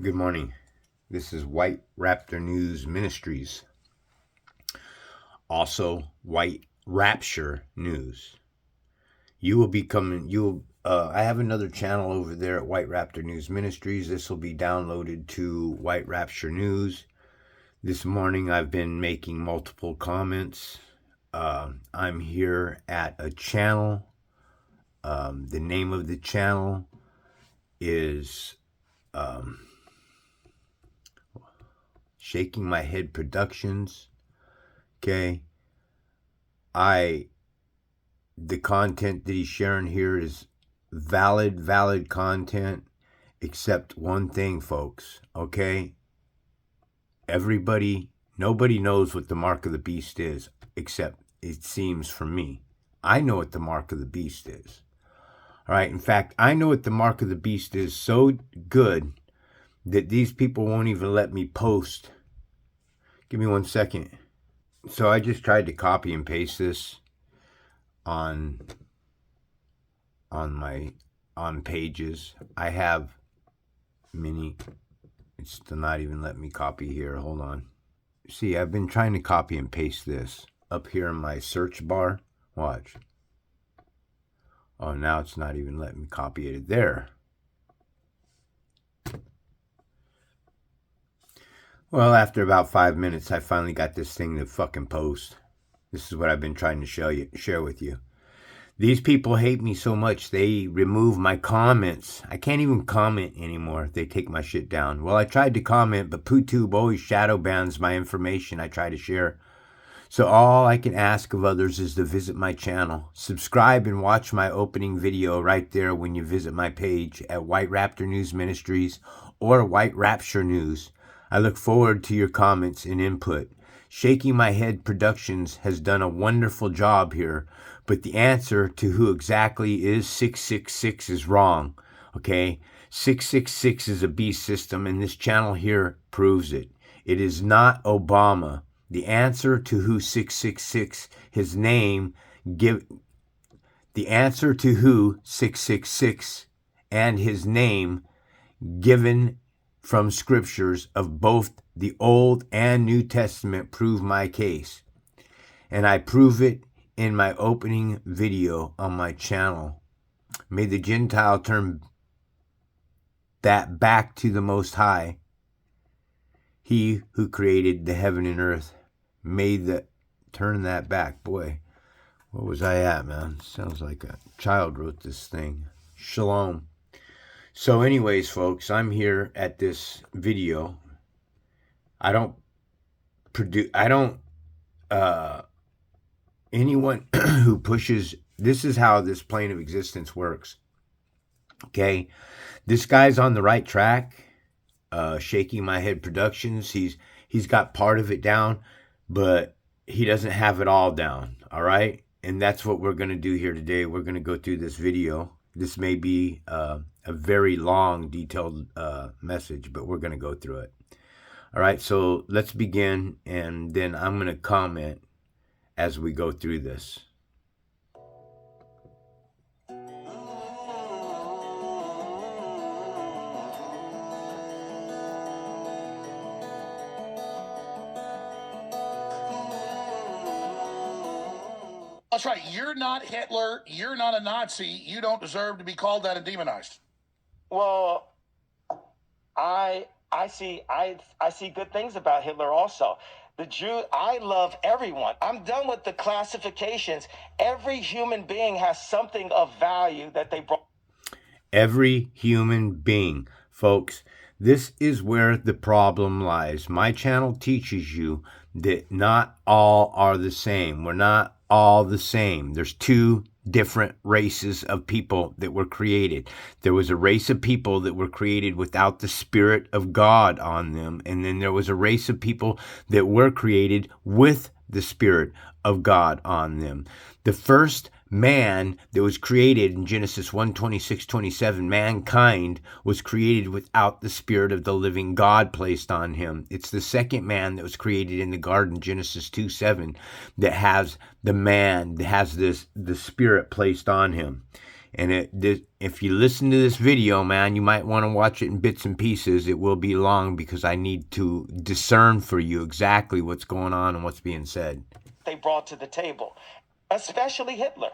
Good morning. This is White Raptor News Ministries. Also, White Rapture News. You will be coming. I have another channel over there at White Raptor News Ministries. This will be downloaded to White Rapture News. This morning, I've been making multiple comments. I'm here at a channel. The name of the channel is Shaking My Head Productions. Okay. The content that he's sharing here is valid content, except one thing, folks. Okay. Nobody knows what the mark of the beast is, except it seems for me. I know what the mark of the beast is. All right. In fact, I know what the mark of the beast is so good that these people won't even let me post. Give me 1 second. So I just tried to copy and paste this on pages. I have many. It's still not even letting me copy here. Hold on. See, I've been trying to copy and paste this up here in my search bar. Watch. Oh, now it's not even letting me copy it there. Well, after about 5 minutes, I finally got this thing to fucking post. This is what I've been trying to share with you. These people hate me so much, they remove my comments. I can't even comment anymore. They take my shit down. Well, I tried to comment, but PooTube always shadow bans my information I try to share. So all I can ask of others is to visit my channel. Subscribe and watch my opening video right there when you visit my page at White Raptor News Ministries or White Rapture News. I look forward to your comments and input. Shaking My Head Productions has done a wonderful job here, but the answer to who exactly is 666 is wrong, okay? 666 is a beast system, and this channel here proves it. It is not Obama. The answer to who 666, his name, the answer to who 666 and his name given from scriptures of both the Old and New Testament prove my case. And I prove it in my opening video on my channel. May the Gentile turn that back to the Most High. He who created the heaven and earth. Turn that back. Boy, what was I at, man? Sounds like a child wrote this thing. Shalom. So anyways, folks, I'm here at this video. Anyone who pushes, this is how this plane of existence works. Okay. This guy's on the right track. Shaking My Head Productions. He's got part of it down, but he doesn't have it all down. All right. And that's what we're going to do here today. We're going to go through this video. This may be a very long, detailed message, but we're going to go through it. All right, so let's begin, and then I'm going to comment as we go through this. That's right. You're not Hitler. You're not a Nazi. You don't deserve to be called that and demonized. Well, I see good things about Hitler also. The Jew, I love everyone. I'm done with the classifications. Every human being has something of value that they brought. Every human being, folks. This is where the problem lies. My channel teaches you that not all are the same. We're not all the same. There's two different races of people that were created. There was a race of people that were created without the Spirit of God on them. And then there was a race of people that were created with the Spirit of God on them. The first man that was created in Genesis 1:26-27, mankind was created without the Spirit of the living God placed on him. It's the second man that was created in the garden, Genesis 2:7, that has the Spirit placed on him. And if you listen to this video, man, you might want to watch it in bits and pieces. It will be long because I need to discern for you exactly what's going on and what's being said. They brought to the table, especially Hitler.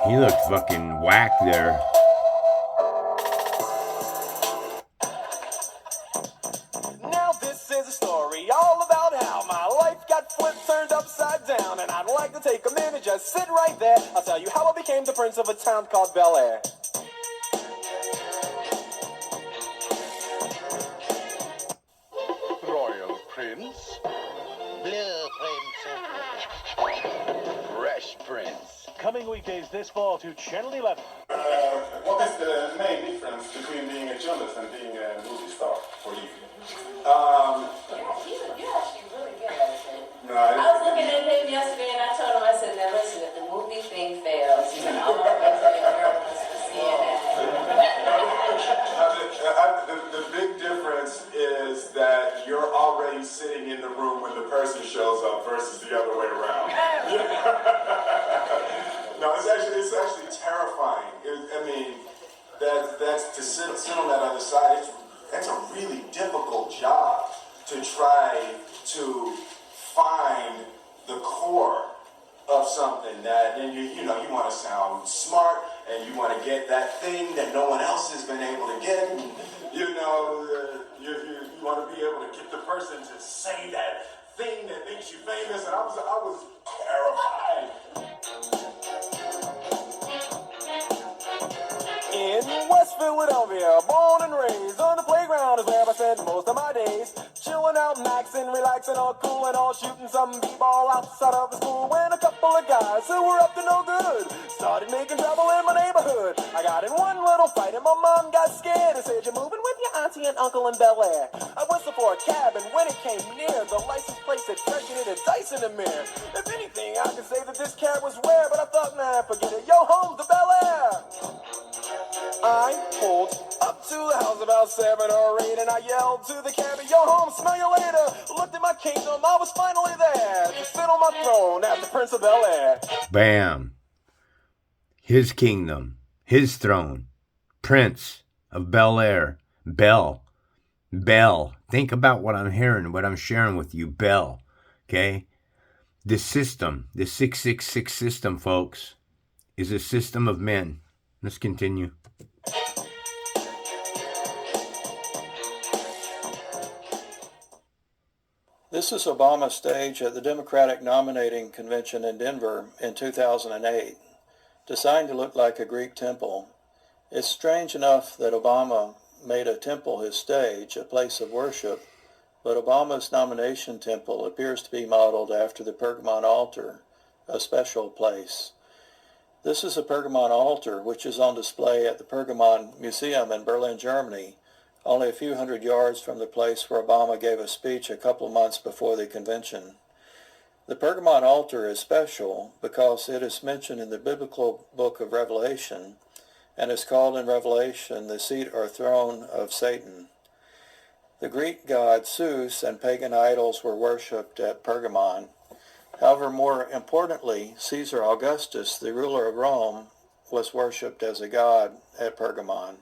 He looked fucking whack there. Now this is a story all about how my life got flipped, turned upside down, and I'd like to take a minute, just sit right there. I'll tell you how I became the prince of a town called Bel Air. Royal Prince. Blue Prince. Fresh Prince. Coming weekdays this fall to Channel 11. What is the main difference between being a journalist and being a movie star for you? You're actually really good at it. No, I was looking at him yesterday and I told him, I said, now listen, if the movie thing fails, you know, I'm going to be a journalist for CNN. the big difference is that you're already sitting in the room when the person shows up versus the other way around. No, it's actually terrifying. That's to sit on that other side. That's a really difficult job to try to find the core of something that, and you want to sound smart and you want to get that thing that no one else has been able to get. And, you want to be able to get the person to say that thing that makes you famous. And I was terrified. In West Philadelphia, born and raised on the playground is where I spent most of my days. Chilling out, maxing, relaxing, all cool and all shooting some b-ball outside of the school. When a couple of guys who were up to no good started making trouble in my neighborhood. I got in one little fight and my mom got scared and said, "You're moving with your auntie and uncle in Bel Air." I whistled for a cab and when it came near, the license plate said President and dice in the mirror. If anything, I could say that this cab was rare, but I thought, nah, forget it. Yo, home's to Bel Air. I pulled up to the house about 7 or 8 and I yelled to the cabby, "Yo, home, smell you later." Looked at my kingdom, I was finally there to sit on my throne as the Prince of Bel Air. Bam. His kingdom, his throne, Prince of Bel Air, Bell. Think about what I'm hearing, what I'm sharing with you, Bell. Okay? The system, the 666 system, folks, is a system of men. Let's continue. This is Obama's stage at the Democratic Nominating Convention in Denver in 2008, designed to look like a Greek temple. It's strange enough that Obama made a temple his stage, a place of worship, but Obama's nomination temple appears to be modeled after the Pergamon altar, a special place. This is a Pergamon altar which is on display at the Pergamon Museum in Berlin, Germany, only a few hundred yards from the place where Obama gave a speech a couple of months before the convention. The Pergamon altar is special because it is mentioned in the biblical book of Revelation and is called in Revelation the seat or throne of Satan. The Greek god Zeus and pagan idols were worshipped at Pergamon. However, more importantly, Caesar Augustus, the ruler of Rome, was worshipped as a god at Pergamon.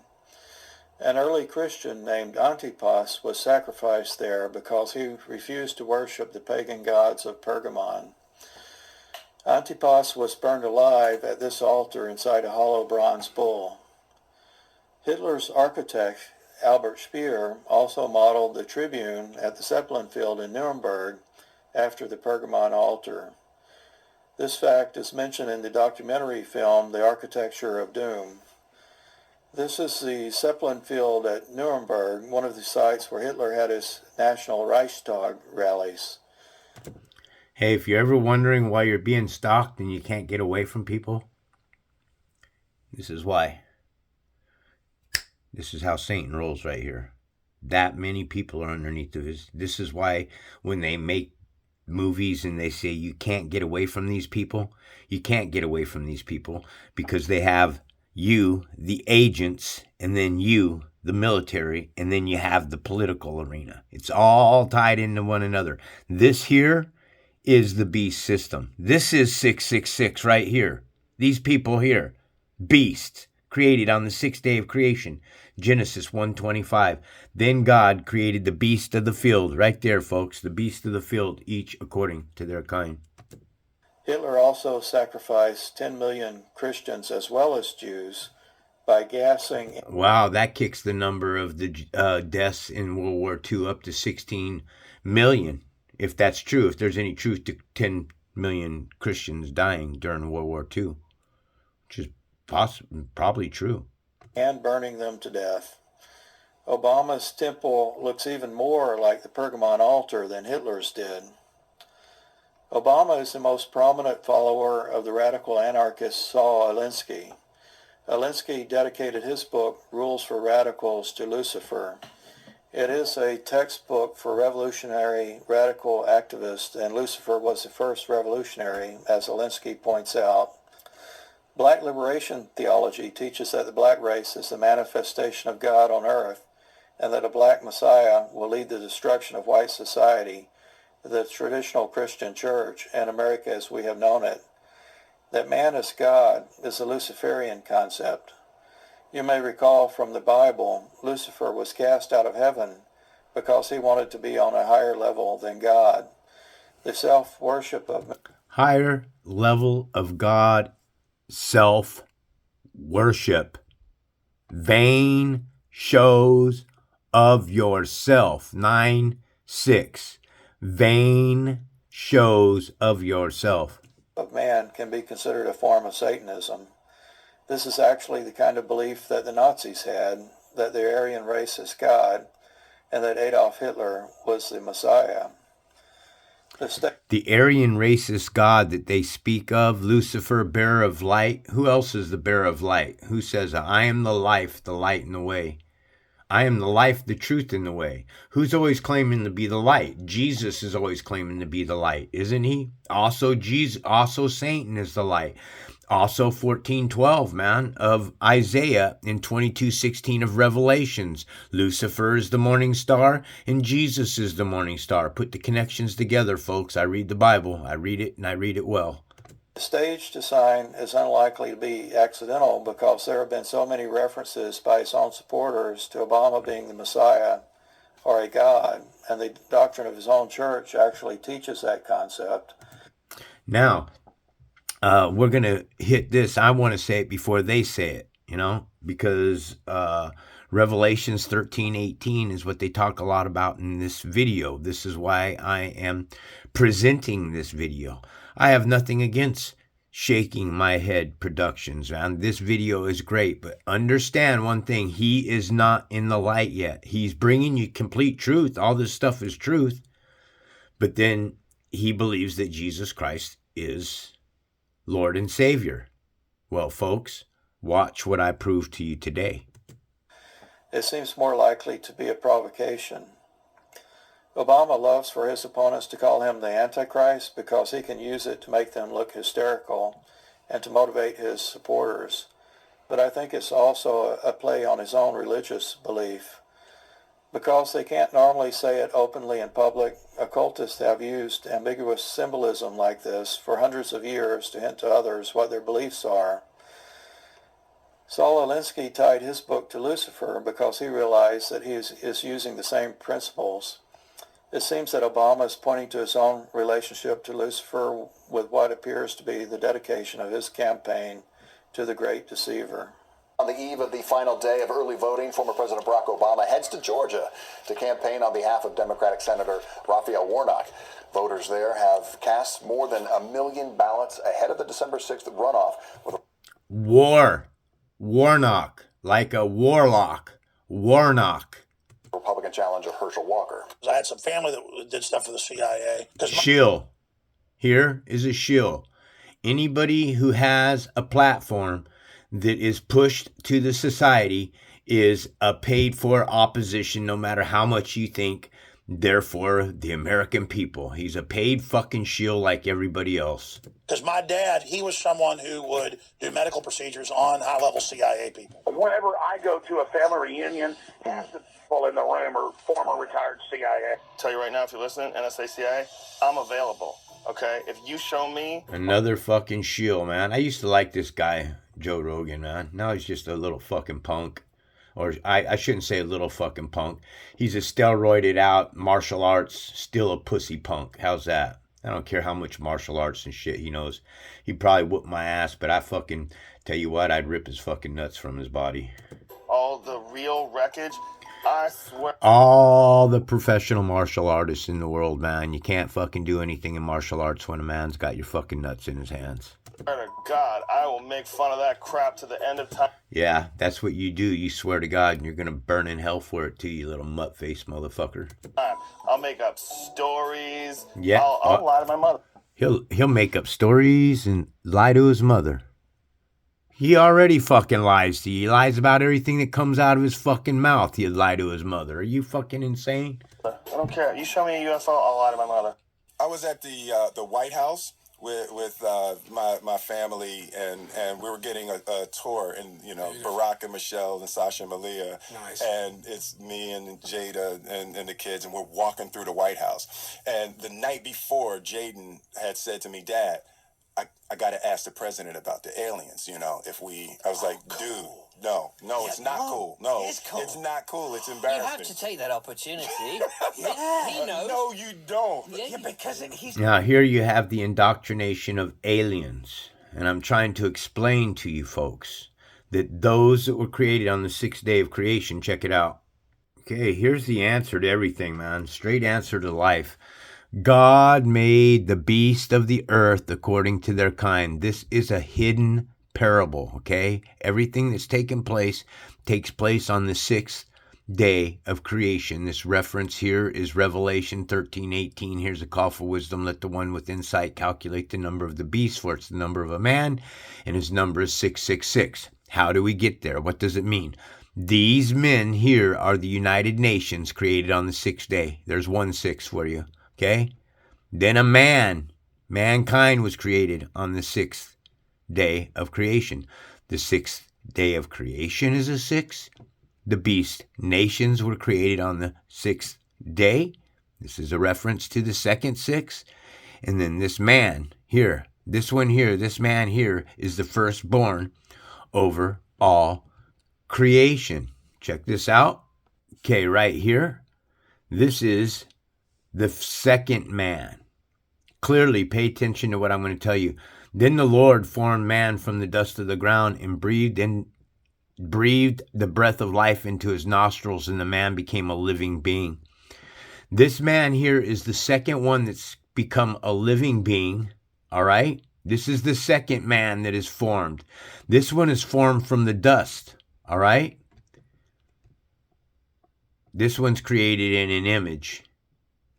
An early Christian named Antipas was sacrificed there because he refused to worship the pagan gods of Pergamon. Antipas was burned alive at this altar inside a hollow bronze bull. Hitler's architect, Albert Speer, also modeled the tribune at the Zeppelin Field in Nuremberg after the Pergamon altar. This fact is mentioned in the documentary film The Architecture of Doom. This is the Zeppelin Field at Nuremberg, one of the sites where Hitler had his national Reichstag rallies. Hey, if you're ever wondering why you're being stalked and you can't get away from people, this is why. This is how Satan rolls right here. That many people are underneath of his. This is why when they make movies and they say you can't get away from these people, you can't get away from these people because they have you, the agents, and then you, the military, and then you have the political arena. It's all tied into one another. This here is the beast system. This is 666 right here. These people here, beasts, created on the 6th day of creation. Genesis 1:25. Then God created the beast of the field. Right there, folks. The beast of the field, each according to their kind. Hitler also sacrificed 10 million Christians as well as Jews by gassing. Wow, that kicks the number of the deaths in World War II up to 16 million. If that's true, if there's any truth to 10 million Christians dying during World War II, which is probably true. And burning them to death. Obama's temple looks even more like the Pergamon altar than Hitler's did. Obama is the most prominent follower of the radical anarchist Saul Alinsky. Alinsky dedicated his book, Rules for Radicals, to Lucifer. It is a textbook for revolutionary radical activists, and Lucifer was the first revolutionary, as Alinsky points out. Black liberation theology teaches that the black race is the manifestation of God on earth, and that a black Messiah will lead the destruction of white society, the traditional Christian church, and America as we have known it. That man is God is a Luciferian concept. You may recall from the Bible, Lucifer was cast out of heaven because he wanted to be on a higher level than God. The self-worship of higher level of God, self-worship, vain shows of yourself. 9:6. Vain shows of yourself. Of man can be considered a form of Satanism. This is actually the kind of belief that the Nazis had, that the Aryan race is God, and that Adolf Hitler was the Messiah. The Aryan race is God that they speak of, Lucifer, bearer of light. Who else is the bearer of light? Who says, I am the life, the light, and the way? I am the life, the truth, and the way. Who's always claiming to be the light? Jesus is always claiming to be the light, isn't he? Also Satan is the light. Also 14:12, man, of Isaiah, and 22:16 of Revelations. Lucifer is the morning star, and Jesus is the morning star. Put the connections together, folks. I read the Bible. I read it, and I read it well. The stage design is unlikely to be accidental because there have been so many references by his own supporters to Obama being the Messiah or a God, and the doctrine of his own church actually teaches that concept. Now, we're going to hit this. I want to say it before they say it, because Revelations 13:18 is what they talk a lot about in this video. This is why I am presenting this video. I have nothing against Shaking My Head Productions, man. This video is great, but understand one thing. He is not in the light yet. He's bringing you complete truth. All this stuff is truth. But then he believes that Jesus Christ is Lord and Savior. Well, folks, watch what I prove to you today. It seems more likely to be a provocation. Obama loves for his opponents to call him the Antichrist because he can use it to make them look hysterical and to motivate his supporters. But I think it's also a play on his own religious belief. Because they can't normally say it openly in public, occultists have used ambiguous symbolism like this for hundreds of years to hint to others what their beliefs are. Saul Alinsky tied his book to Lucifer because he realized that he is using the same principles. It seems that Obama is pointing to his own relationship to Lucifer with what appears to be the dedication of his campaign to the great deceiver. On the eve of the final day of early voting, former President Barack Obama heads to Georgia to campaign on behalf of Democratic Senator Raphael Warnock. Voters there have cast more than 1 million ballots ahead of the December 6th runoff. Warnock, like a warlock. Warnock. Republican challenger Herschel Walker. I had some family that did stuff for the CIA. Shill. Here is a shill. Anybody who has a platform that is pushed to the society is a paid-for opposition, no matter how much you think Therefore, the American people. He's a paid fucking shield like everybody else. Because my dad, he was someone who would do medical procedures on high-level CIA people. Whenever I go to a family reunion, half the people in the room are former retired CIA. Tell you right now, if you're listening, NSA CIA, I'm available. Okay, if you show me another fucking shield, man. I used to like this guy, Joe Rogan, man. Now he's just a little fucking punk. Or I shouldn't say a little fucking punk. He's a steroided out martial arts, still a pussy punk. How's that? I don't care how much martial arts and shit he knows. He'd probably whoop my ass, but I fucking tell you what, I'd rip his fucking nuts from his body. all the real wreckage, I swear. All the professional martial artists in the world, man. You can't fucking do anything in martial arts when a man's got your fucking nuts in his hands. Swear to God, I will make fun of that crap to the end of time. Yeah, that's what you do. You swear to God, and you're gonna burn in hell for it too, you little mutt-faced motherfucker. I'll make up stories. Yeah, I'll lie to my mother. He'll make up stories and lie to his mother. He already fucking lies to you. He lies about everything that comes out of his fucking mouth. He'd lie to his mother. Are you fucking insane? I don't care. You show me a UFO, I'll lie to my mother. I was at the White House with my family, and we were getting a tour, and Barack and Michelle and Sasha and Malia, nice. And it's me and Jada and the kids, and we're walking through the White House. And the night before, Jaden had said to me, "Dad, I got to ask the president about the aliens. I was like, dude, no, it's not cool. No, it's not cool. It's embarrassing. You have to take that opportunity. He knows. No, you don't. Yeah, because he's... Now, here you have the indoctrination of aliens. And I'm trying to explain to you folks that those that were created on the sixth day of creation, check it out. Okay, here's the answer to everything, man. Straight answer to life. God made the beast of the earth according to their kind. This is a hidden parable, okay? Everything that's taken place takes place on the sixth day of creation. This reference here is Revelation 13:18. Here's a call for wisdom. Let the one with insight calculate the number of the beast, for it's the number of a man, and his number is 666. How do we get there? What does it mean? These men here are the United Nations created on the sixth day. There's 1-6 for you. Okay, then mankind was created on the sixth day of creation. The sixth day of creation is a 6. The beast nations were created on the sixth day. This is a reference to the second 6. And then this man here, this man here is the firstborn over all creation. Check this out. Okay, right here, this is the second man. Clearly, pay attention to what I'm going to tell you. Then the Lord formed man from the dust of the ground and breathed the breath of life into his nostrils, and the man became a living being. This man here is the second one that's become a living being, all right? This is the second man that is formed. This one is formed from the dust, all right? This one's created in an image.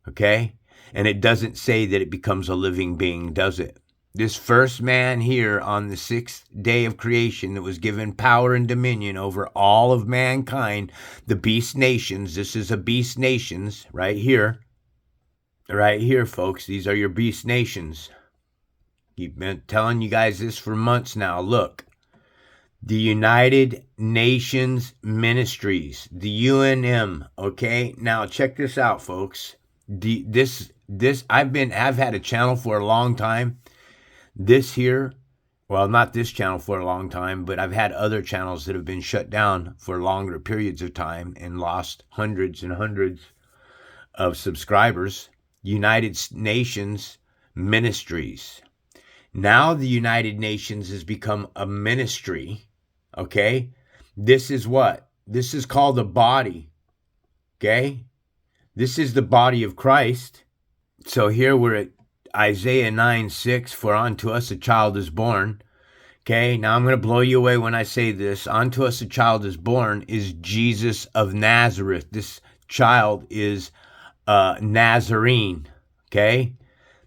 Okay? And it doesn't say that it becomes a living being, does it? This first man here on the sixth day of creation that was given power and dominion over all of mankind, the beast nations. This is a beast nations right here. Right here, folks. These are your beast nations. I've been telling you guys this for months now. Look. The United Nations Ministries. The UNM. Okay? Now, check this out, folks. I've had a channel for a long time. This here, well, not this channel for a long time, but I've had other channels that have been shut down for longer periods of time and lost hundreds and hundreds of subscribers. United Nations Ministries. Now the United Nations has become a ministry. Okay? This is what? This is called a body. Okay? This is the body of Christ. So here we're at Isaiah 9:6. For unto us a child is born. Okay, now I'm going to blow you away when I say this. Unto us a child is born is Jesus of Nazareth. This child is Nazarene. Okay,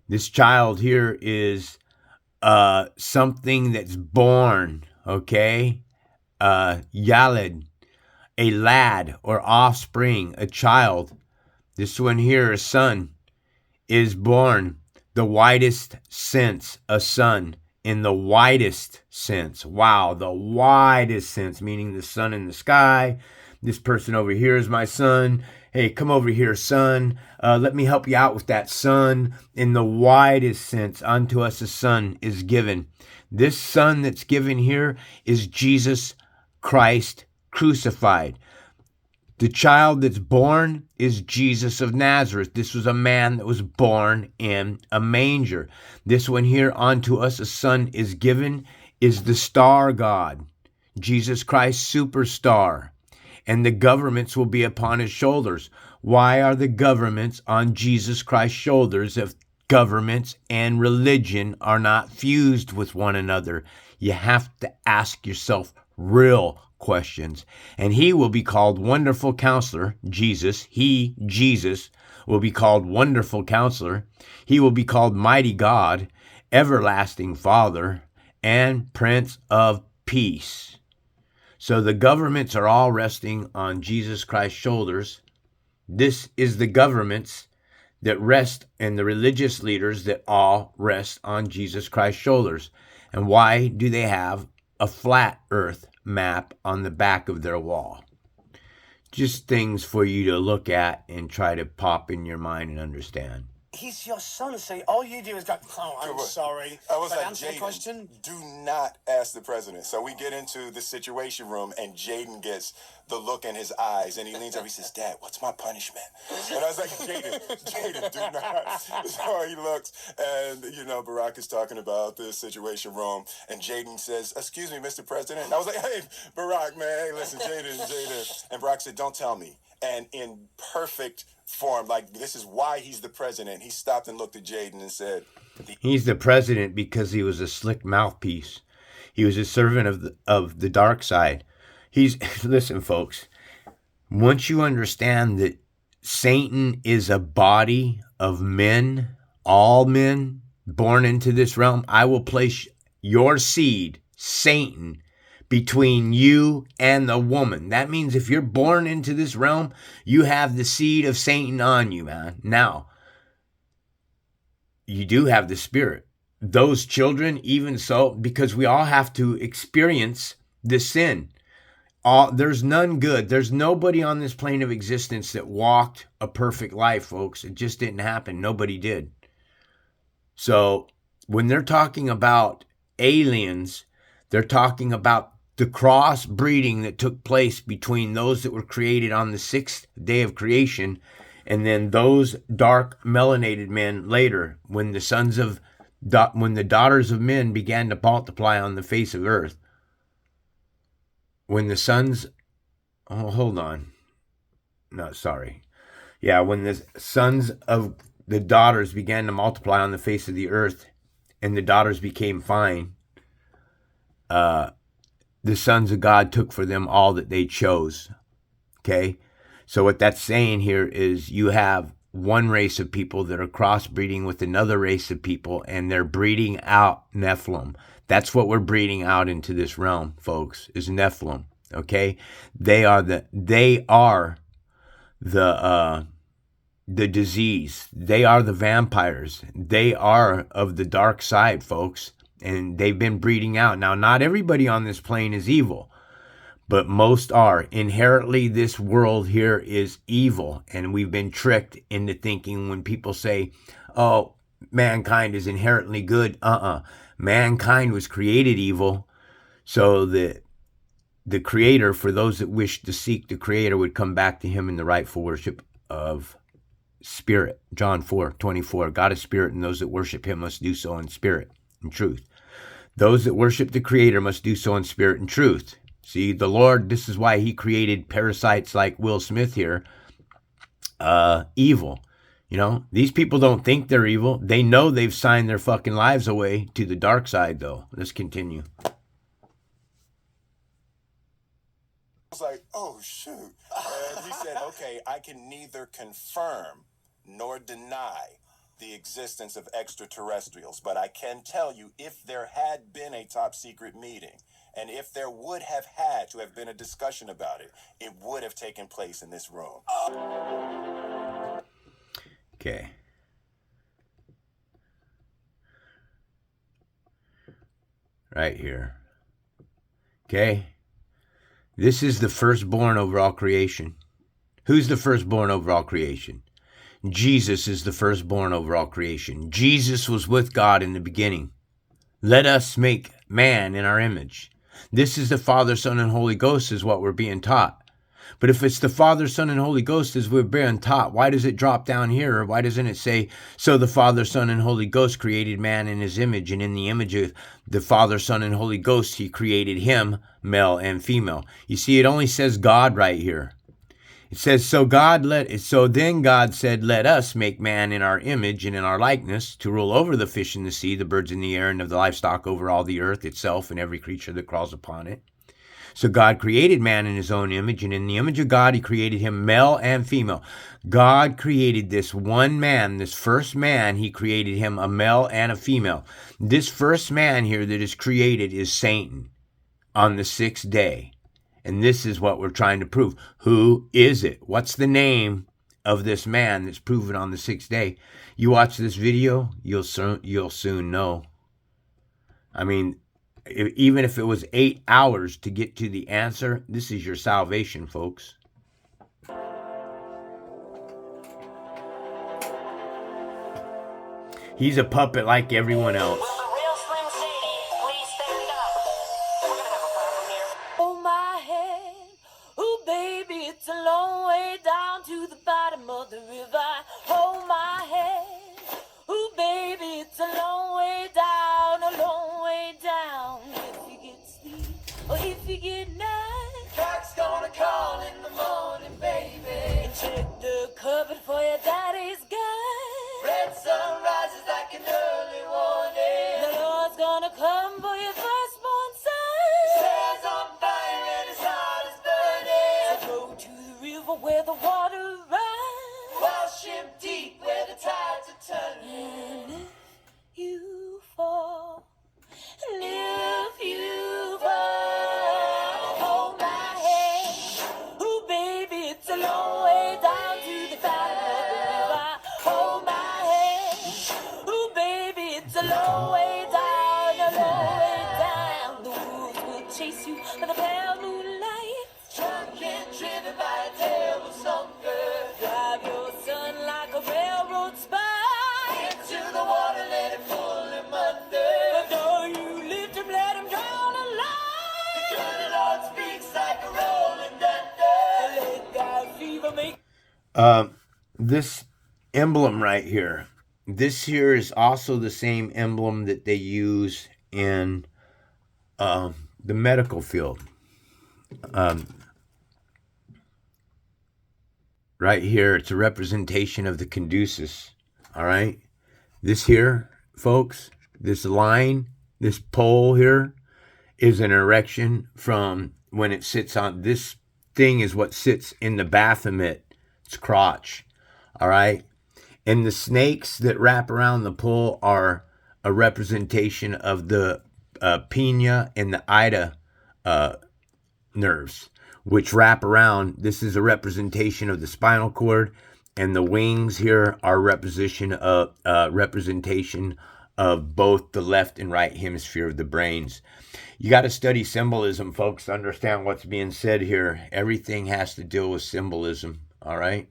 this child here is something that's born. Okay, Yaled, a lad or offspring, a child. This one here, a son, is born. The widest sense, a son, in the widest sense. Wow, the widest sense, meaning the sun in the sky. This person over here is my son. Hey, come over here, son. Let me help you out with that, son. In the widest sense, unto us a son is given. This son that's given here is Jesus Christ crucified. The child that's born is Jesus of Nazareth. This was a man that was born in a manger. This one here, unto us a son is given, is the star God, Jesus Christ superstar. And the governments will be upon his shoulders. Why are the governments on Jesus Christ's shoulders if governments and religion are not fused with one another? You have to ask yourself real questions. And he will be called Wonderful Counselor, Jesus. Jesus, will be called Wonderful Counselor. He will be called Mighty God, Everlasting Father, and Prince of Peace. So the governments are all resting on Jesus Christ's shoulders. This is the governments that rest and the religious leaders that all rest on Jesus Christ's shoulders. And why do they have a flat earth map on the back of their wall? Just things for you to look at and try to pop in your mind and understand. He's your son, so all you do is go, oh, I'm sorry. I was But like, answer the question. Jaden, do not ask the president. So we get into the situation room, and Jaden gets the look in his eyes, and he leans over, he says, Dad, what's my punishment? And I was like, Jaden, do not. So he looks, and, Barack is talking about the situation room, and Jaden says, excuse me, Mr. President. And I was like, hey, Barack, man, hey, listen, Jaden. And Barack said, don't tell me. And in perfect form, like, this is why he's the president, he stopped and looked at Jaden and said, he's the president because he was a slick mouthpiece. He was a servant of the dark side. Listen, folks, once you understand that Satan is a body of men, all men born into this realm, I will place your seed, Satan, between you and the woman. That means if you're born into this realm, you have the seed of Satan on you, man. Now, you do have the spirit. Those children, even so, because we all have to experience the sin. There's none good. There's nobody on this plane of existence that walked a perfect life, folks. It just didn't happen. Nobody did. So when they're talking about aliens, they're talking about the crossbreeding that took place between those that were created on the sixth day of creation and then those dark melanated men later when the daughters of men began to multiply on the face of earth. When the sons, when the sons of the daughters began to multiply on the face of the earth and the daughters became fine, the sons of God took for them all that they chose. Okay? So what that's saying here is you have one race of people that are crossbreeding with another race of people, and they're breeding out Nephilim. That's what we're breeding out into this realm, folks, is Nephilim. Okay? They are the disease. They are the vampires. They are of the dark side, folks. And they've been breeding out. Now, not everybody on this plane is evil, but most are. Inherently, this world here is evil. And we've been tricked into thinking when people say, oh, mankind is inherently good. Mankind was created evil. So that the creator, for those that wish to seek the creator, would come back to him in the rightful worship of spirit. John 4:24. God is spirit, and those that worship him must do so in spirit and truth. Those that worship the creator must do so in spirit and truth. See, the Lord, this is why he created parasites like Will Smith here, evil. These people don't think they're evil. They know they've signed their fucking lives away to the dark side, though. Let's continue. I was like, oh, shoot. And he said, okay, I can neither confirm nor deny the existence of extraterrestrials, but I can tell you if there had been a top secret meeting and if there would have had to have been a discussion about it, it would have taken place in this room. Okay. Right here. Okay. This is the firstborn over all creation. Who's the firstborn over all creation? Jesus is the firstborn over all creation. Jesus was with God in the beginning. Let us make man in our image. This is the Father, Son, and Holy Ghost is what we're being taught. But if it's the Father, Son, and Holy Ghost as we're being taught, why does it drop down here? Or why doesn't it say, so the Father, Son, and Holy Ghost created man in his image, and in the image of the Father, Son, and Holy Ghost, he created him, male and female. You see, it only says God right here. It says, so then God said, let us make man in our image and in our likeness to rule over the fish in the sea, the birds in the air, and of the livestock over all the earth itself and every creature that crawls upon it. So God created man in his own image, and in the image of God, he created him male and female. God created this one man, this first man, he created him a male and a female. This first man here that is created is Satan on the 6th day. And this is what we're trying to prove. Who is it? What's the name of this man that's proven on the 6th day? You watch this video, you'll soon know. I mean, even if it was 8 hours to get to the answer, this is your salvation, folks. He's a puppet like everyone else. Oh, my head. Oh, baby, it's a long way down to the bottom of the river. Hold my head. Oh, baby, it's a long way down, a long way down. If you get sleep or if you get night, Doc's gonna call in the morning, baby. And check the cupboard for your daddy's gun. Red sun rises like an early warning. The Lord's gonna come for your firstborn son. His hair's on fire and his heart is burning. So go to the river where the water runs. Wash him deep where the tides are turning. And if you fall, and if you fall, hold my hand. Ooh, baby, it's a long way down to the bottom of the river. Hold my hand. Ooh, baby, it's a long way down, a long way down. The wolves will chase you by the pale moonlight. Drunk and driven by a terrible hunger. Drive your son like a railroad spine into the water, let it pull him under. But don't you lift him, let him drown alive. The good Lord speaks like a rolling thunder. Let that fever make. This emblem right here, this here is also the same emblem that they use in the medical field. Right here, it's a representation of the caduceus. All right. This here, folks, this line, this pole here is an erection from when it sits on, this thing is what sits in the Baphomet, its crotch. All right. And the snakes that wrap around the pole are a representation of the pinea and the ida nerves, which wrap around. This is a representation of the spinal cord, and the wings here are representation of both the left and right hemisphere of the brains. You got to study symbolism, folks, to understand what's being said here. Everything has to deal with symbolism, all right?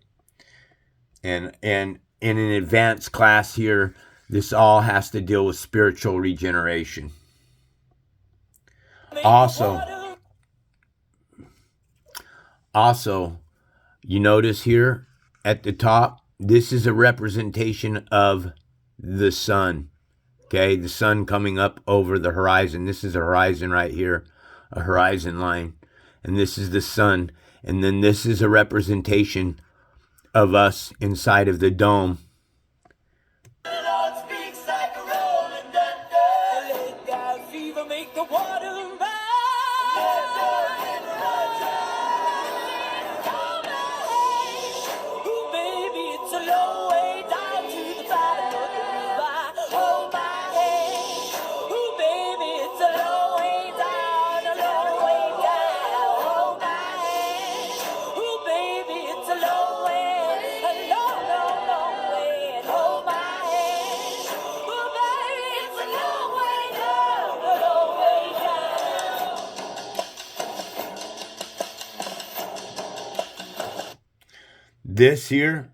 And in an advanced class here, this all has to deal with spiritual regeneration. Also, you notice here at the top, this is a representation of the sun. Okay, the sun coming up over the horizon. This is a horizon right here, a horizon line. And this is the sun. And then this is a representation of us inside of the dome. The Lord speaks like a rolling thunder. Let that fever make the water rise. Let the river run dry. Hold my hand. Ooh, baby, it's a long way down to the bottom of the river. Hold my hand. Ooh, baby, it's a long way down, a long way down. Hold my hand. Ooh, baby, it's a long way, a long, long, long way. This here,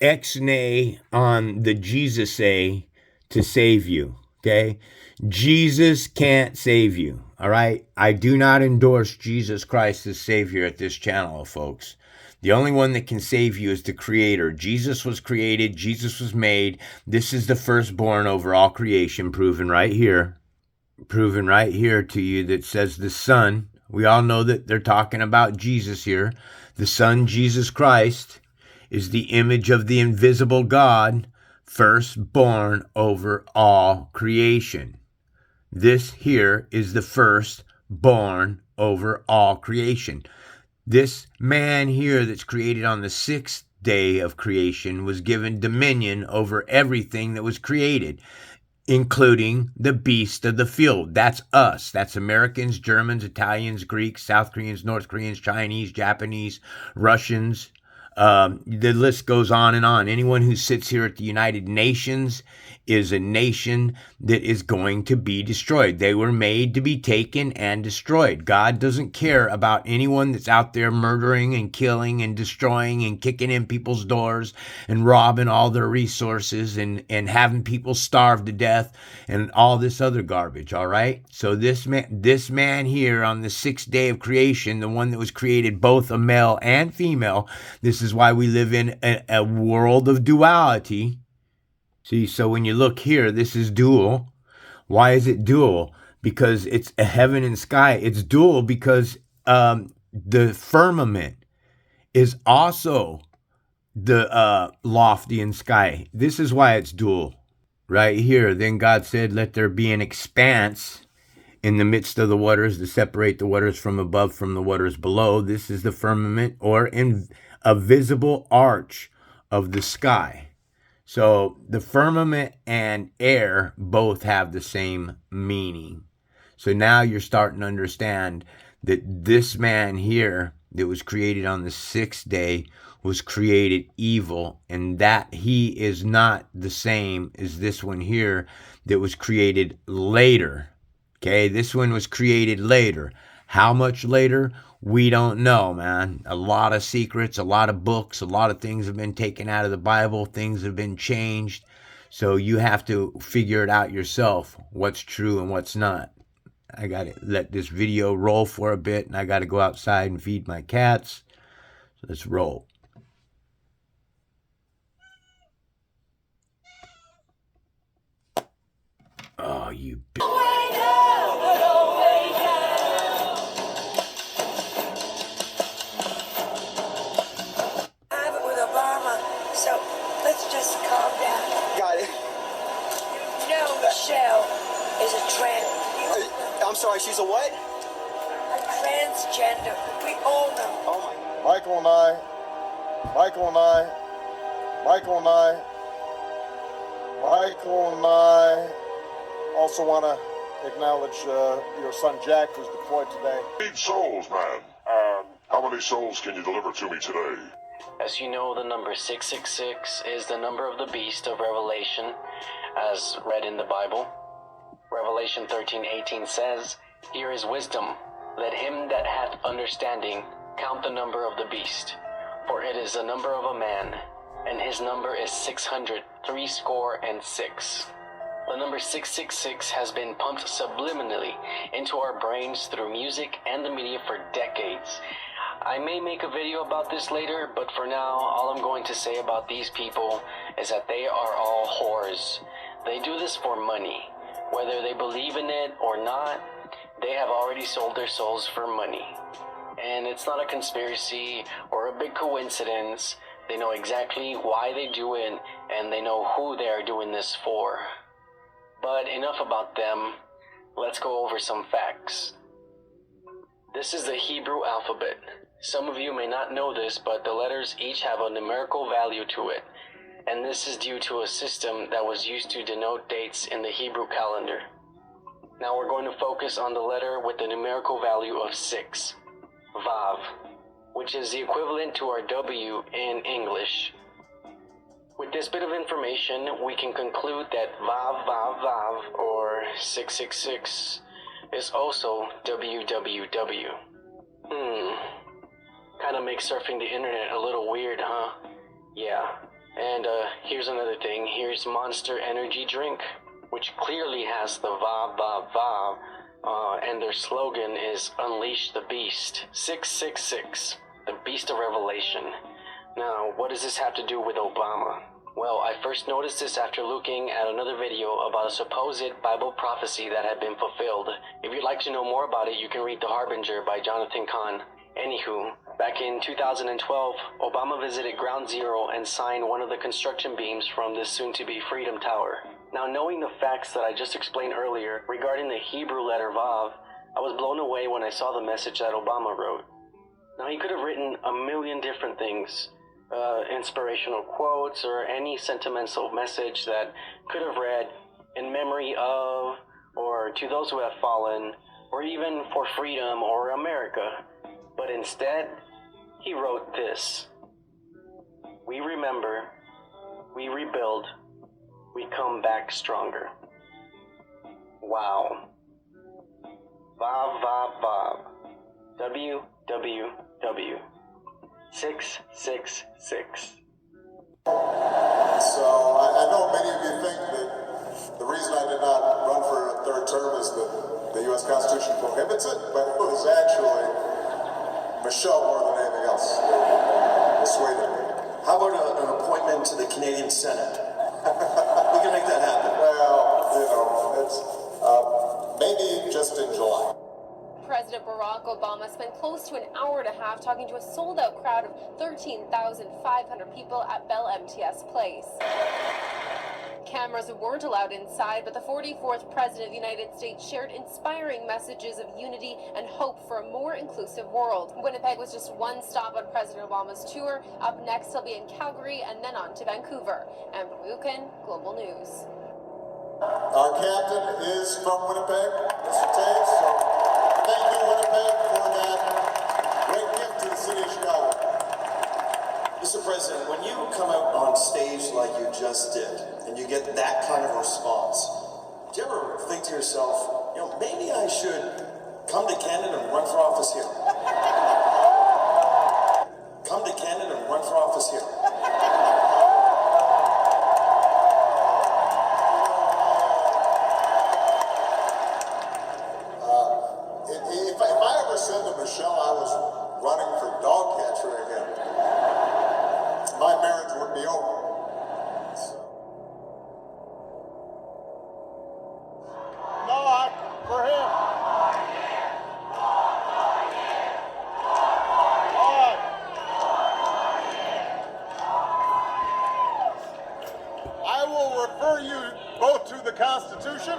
ex-nay on the Jesus-a to save you, okay? Jesus can't save you, all right? I do not endorse Jesus Christ as Savior at this channel, folks. The only one that can save you is the Creator. Jesus was created. Jesus was made. This is the firstborn over all creation, proven right here. Proven right here to you that says the Son. We all know that they're talking about Jesus here. The Son, Jesus Christ, is the image of the invisible God, firstborn over all creation. This here is the firstborn over all creation. This man here that's created on the 6th day of creation was given dominion over everything that was created, including the beast of the field. That's us. That's Americans, Germans, Italians, Greeks, South Koreans, North Koreans, Chinese, Japanese, Russians. The list goes on and on. Anyone who sits here at the United Nations is a nation that is going to be destroyed. They were made to be taken and destroyed. God doesn't care about anyone that's out there murdering and killing and destroying and kicking in people's doors and robbing all their resources and having people starve to death and all this other garbage, all right? So this man here on the 6th day of creation, the one that was created both a male and female, this is why we live in a world of duality. See, so when you look here, this is dual. Why is it dual? Because it's a heaven and sky. It's dual because the firmament is also the lofty and sky. This is why it's dual. Right here, then God said, let there be an expanse in the midst of the waters to separate the waters from above from the waters below. This is the firmament, or in a visible arch of the sky. So the firmament and air both have the same meaning. So now you're starting to understand that this man here that was created on the 6th day was created evil, and that he is not the same as this one here that was created later. Okay, this one was created later. How much later? We don't know, man. A lot of secrets, a lot of books, a lot of things have been taken out of the Bible. Things have been changed. So you have to figure it out yourself, what's true and what's not. I got to let this video roll for a bit, and I got to go outside and feed my cats. So let's roll. Oh, you bitch. Michelle is a trans. I'm sorry, she's a what? A transgender. We all know. Oh my. Michael and I also want to acknowledge your son Jack, who's deployed today. Need souls, man. How many souls can you deliver to me today? As you know, the number 666 is the number of the beast of Revelation, as read in the Bible. Revelation 13:18 says, "Here is wisdom. Let him that hath understanding count the number of the beast. For it is the number of a man, and his number is 666. The number 666 has been pumped subliminally into our brains through music and the media for decades. I may make a video about this later, but for now, all I'm going to say about these people is that they are all whores. They do this for money. Whether they believe in it or not, they have already sold their souls for money. And it's not a conspiracy or a big coincidence. They know exactly why they do it, and they know who they are doing this for. But enough about them. Let's go over some facts. This is the Hebrew alphabet. Some of you may not know this, but the letters each have a numerical value to it. And this is due to a system that was used to denote dates in the Hebrew calendar. Now we're going to focus on the letter with the numerical value of 6, Vav, which is the equivalent to our W in English. With this bit of information, we can conclude that Vav, Vav, Vav, or 666, is also WWW. Kinda makes surfing the internet a little weird, huh? Yeah. And here's another thing. Here's Monster Energy Drink, which clearly has the VAV, VAV, VAV, and their slogan is Unleash the Beast. 666, the Beast of Revelation. Now, what does this have to do with Obama? Well, I first noticed this after looking at another video about a supposed Bible prophecy that had been fulfilled. If you'd like to know more about it, you can read The Harbinger by Jonathan Cahn. Anywho, back in 2012, Obama visited Ground Zero and signed one of the construction beams from this soon-to-be Freedom Tower. Now, knowing the facts that I just explained earlier regarding the Hebrew letter Vav, I was blown away when I saw the message that Obama wrote. Now, he could have written a million different things, inspirational quotes or any sentimental message that could have read, in memory of, or to those who have fallen, or even for freedom or America. But instead, he wrote this: we remember, we rebuild, we come back stronger. Wow. Vav, Vav, Vav. WWW. 666. So I know many of you think that the reason I did not run for a third term is that the U.S. Constitution prohibits it, but it was actually Michelle more than anything else. Persuaded me. How about an appointment to the Canadian Senate? We can make that happen. Well, you know, it's maybe just in July. President Barack Obama spent close to an hour and a half talking to a sold-out crowd of 13,500 people at Bell MTS Place. Cameras weren't allowed inside, but the 44th President of the United States shared inspiring messages of unity and hope for a more inclusive world. Winnipeg was just one stop on President Obama's tour. Up next, he'll be in Calgary and then on to Vancouver. Amber Buchan, Global News. Our captain is from Winnipeg, Mr. Taves, so thank you, Winnipeg, for that great gift to the city of Chicago. Mr. President, when you come out on stage like you just did, and you get that kind of response, do you ever think to yourself, you know, maybe I should come to Canada and run for office here? Come to Canada and run for office here. If I ever said to Michelle I was running for dog catcher again, my marriage would be over. No, for him. I will refer you both to the Constitution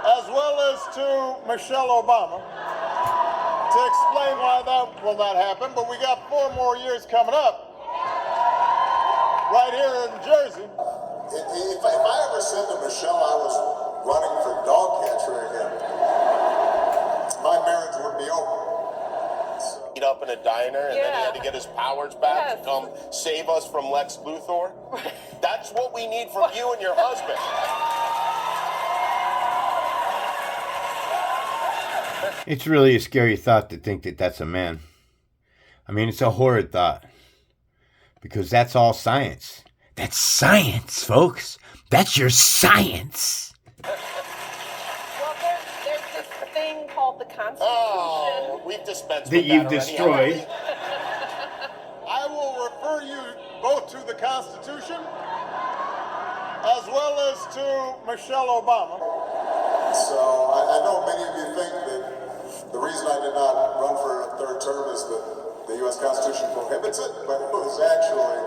as well as to Michelle Obama to explain why that will not happen. But we got 4 more years coming up right here in Jersey. If I ever said to Michelle I was running for dog catcher again, my marriage would be over. Meet up in a diner and then he had to get his powers back to come save us from Lex Luthor. That's what we need from you and your husband. It's really a scary thought to think that that's a man. I mean, it's a horrid thought. Because that's all science. That's science, folks. That's your science. Well, there's this thing called the Constitution. Oh, we've dispensed That with you've that already. destroyed. I will refer you both to the Constitution as well as to Michelle Obama. So I know many of you think that the reason I did not run for a third term is that the U.S. Constitution prohibits it, but it was actually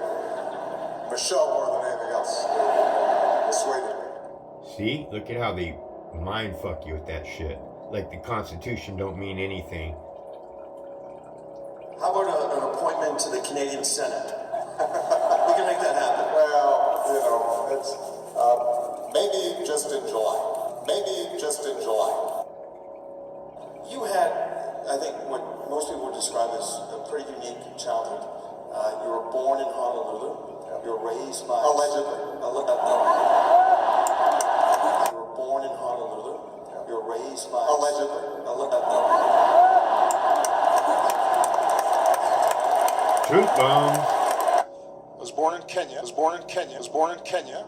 Michelle more than anything else. Persuaded me. See? Look at how they mind fuck you with that shit. Like the Constitution don't mean anything. How about an appointment to the Canadian Senate? We can make that happen. Well, you know, it's maybe just in July. Maybe just in July. You had, I think, what most people would describe as a pretty unique childhood. You were born in Honolulu. You were raised by... Allegedly. You were born in Honolulu. You were raised by... Allegedly. Truth bomb. Was born in Kenya. Was born in Kenya. Was born in Kenya.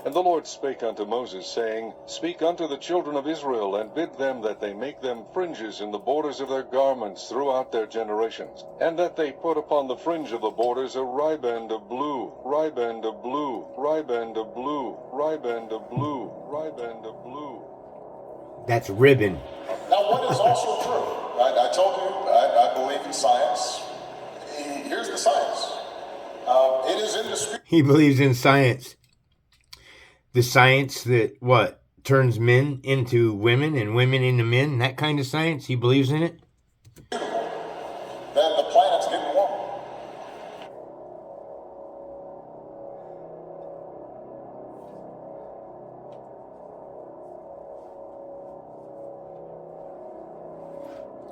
And the Lord spake unto Moses, saying, Speak unto the children of Israel, and bid them that they make them fringes in the borders of their garments throughout their generations, and that they put upon the fringe of the borders a riband of blue, riband of blue, riband of blue, riband of blue, riband of blue. That's ribbon. Now, what is also true, I told you, I believe in science. Here's the science. It is indisputable. He believes in science. The science that, what, turns men into women and women into men, that kind of science, he believes in it? That the planet's getting warmer.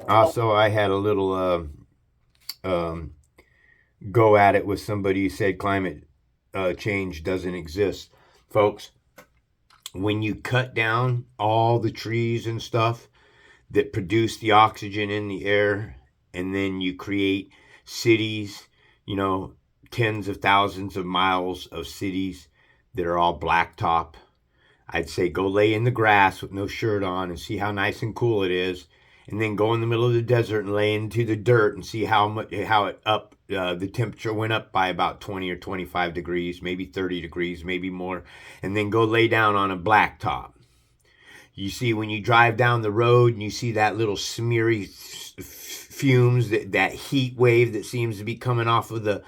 Also, I had a little go at it with somebody who said climate change doesn't exist. Folks, when you cut down all the trees and stuff that produce the oxygen in the air, and then you create cities, you know, tens of thousands of miles of cities that are all blacktop, I'd say go lay in the grass with no shirt on and see how nice and cool it is. And then go in the middle of the desert and lay into the dirt and see the temperature went up by about 20 or 25 degrees, maybe 30 degrees, maybe more. And then go lay down on a blacktop. You see, when you drive down the road and you see that little smeary fumes, that heat wave that seems to be coming off of the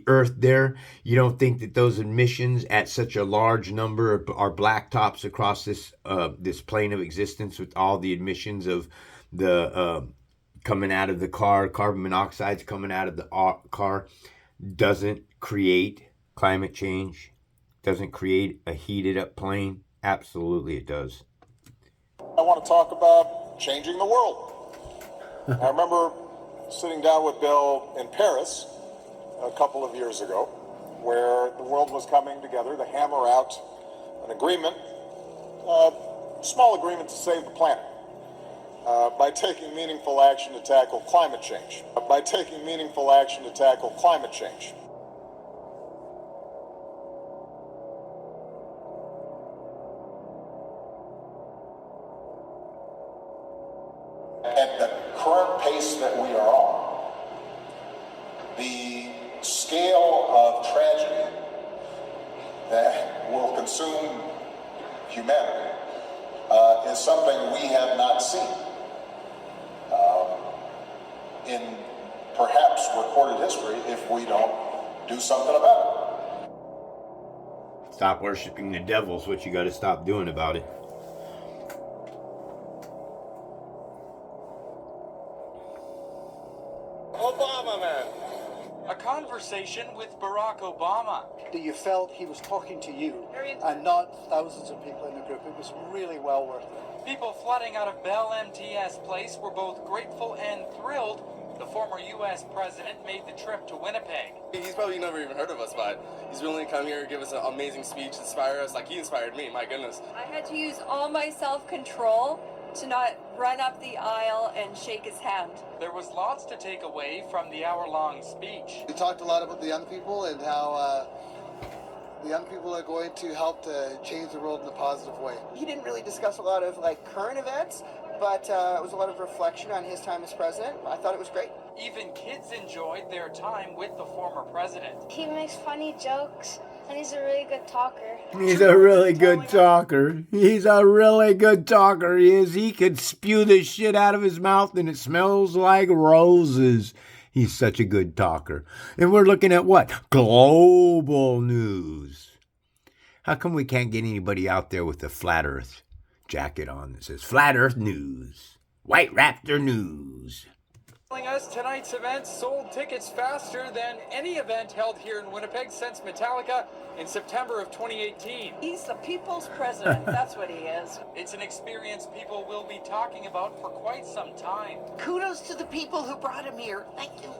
earth there, you don't think that those emissions at such a large number are blacktops across this plane of existence, with all the emissions of the coming out of the car, carbon monoxide's coming out of the car, doesn't create climate change, doesn't create a heated up plane? Absolutely it does. I want to talk about changing the world. I remember sitting down with Bill in Paris a couple of years ago, where the world was coming together to hammer out an agreement, a small agreement to save the planet. By taking meaningful action to tackle climate change. By taking meaningful action to tackle climate change. At the current pace that we are on, the scale of tragedy that will consume humanity is something we have not seen in perhaps recorded history if we don't do something about it. Stop worshiping the devil is what you got to stop doing about it. Obama, man. A conversation with Barack Obama. That you felt he was talking to you and not thousands of people in the group. It was really well worth it. People flooding out of Bell MTS Place were both grateful and thrilled the former U.S. president made the trip to Winnipeg. He's probably never even heard of us, but he's willing to come here and give us an amazing speech, inspire us like he inspired me, my goodness. I had to use all my self-control to not run up the aisle and shake his hand. There was lots to take away from the hour-long speech. We talked a lot about the young people and how the young people are going to help to change the world in a positive way. He didn't really discuss a lot of current events, but it was a lot of reflection on his time as president. I thought it was great. Even kids enjoyed their time with the former president. He makes funny jokes, and he's a really good talker. He's a really good talker. He's a really good talker. He is. He could spew this shit out of his mouth and it smells like roses. He's such a good talker. And we're looking at what? Global news. How come we can't get anybody out there with the flat earth jacket on that says Flat Earth News. White Raptor News. Telling us tonight's event sold tickets faster than any event held here in Winnipeg since Metallica in September of 2018. He's the people's president. That's what he is. It's an experience people will be talking about for quite some time. Kudos to the people who brought him here. Thank you.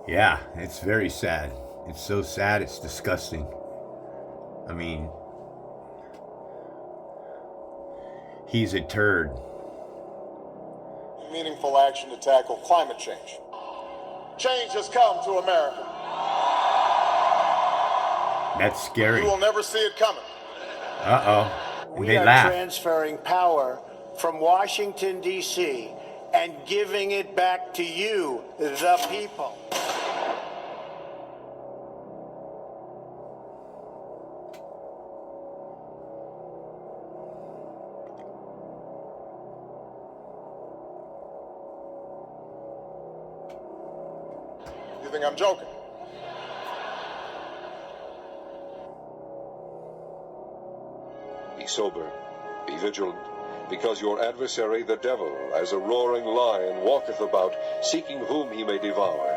Yeah, it's very sad. It's so sad, it's disgusting. I mean, he's a turd. Meaningful action to tackle climate change. Change has come to America. That's scary. You will never see it coming. Uh-oh. And We they are laugh. transferring power from Washington, D.C., and giving it back to you, the people. You think I'm joking? Be sober, be vigilant, because your adversary, the devil, as a roaring lion, walketh about, seeking whom he may devour.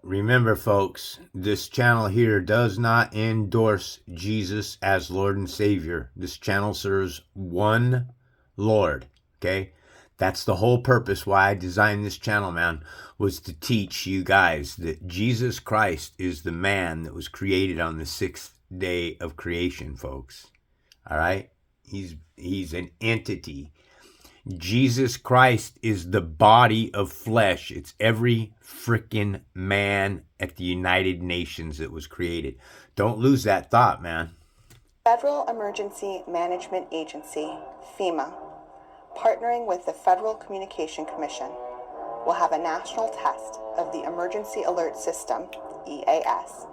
Remember, folks, this channel here does not endorse Jesus as Lord and Savior. This channel serves one Lord, okay? That's the whole purpose why I designed this channel, man, was to teach you guys that Jesus Christ is the man that was created on the sixth day of creation, folks. All right? He's an entity. Jesus Christ is the body of flesh. It's every freaking man at the United Nations that was created. Don't lose that thought, man. Federal Emergency Management Agency, FEMA, partnering with the Federal Communication Commission, will have a national test of the Emergency Alert System, EAS,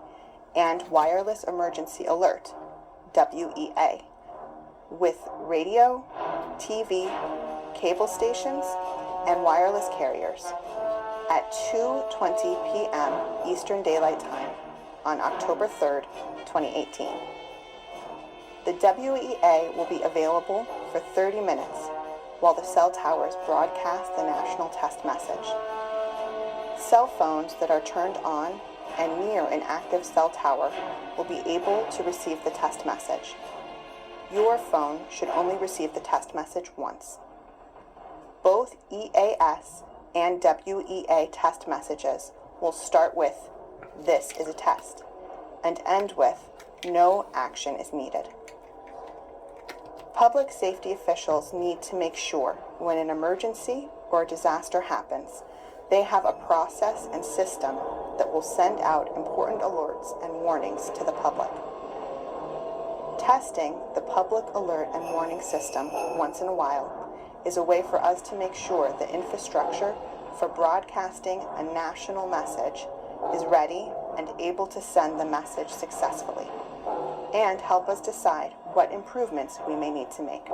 and Wireless Emergency Alert, WEA, with radio, TV, cable stations, and wireless carriers at 2:20 p.m. Eastern Daylight Time on October 3rd, 2018. The WEA will be available for 30 minutes while the cell towers broadcast the national test message. Cell phones that are turned on and near an active cell tower will be able to receive the test message. Your phone should only receive the test message once. Both EAS and WEA test messages will start with, "This is a test," and end with, "No action is needed." Public safety officials need to make sure when an emergency or disaster happens, they have a process and system that will send out important alerts and warnings to the public. Testing the public alert and warning system once in a while is a way for us to make sure the infrastructure for broadcasting a national message is ready and able to send the message successfully, and help us decide what improvements we may need to make.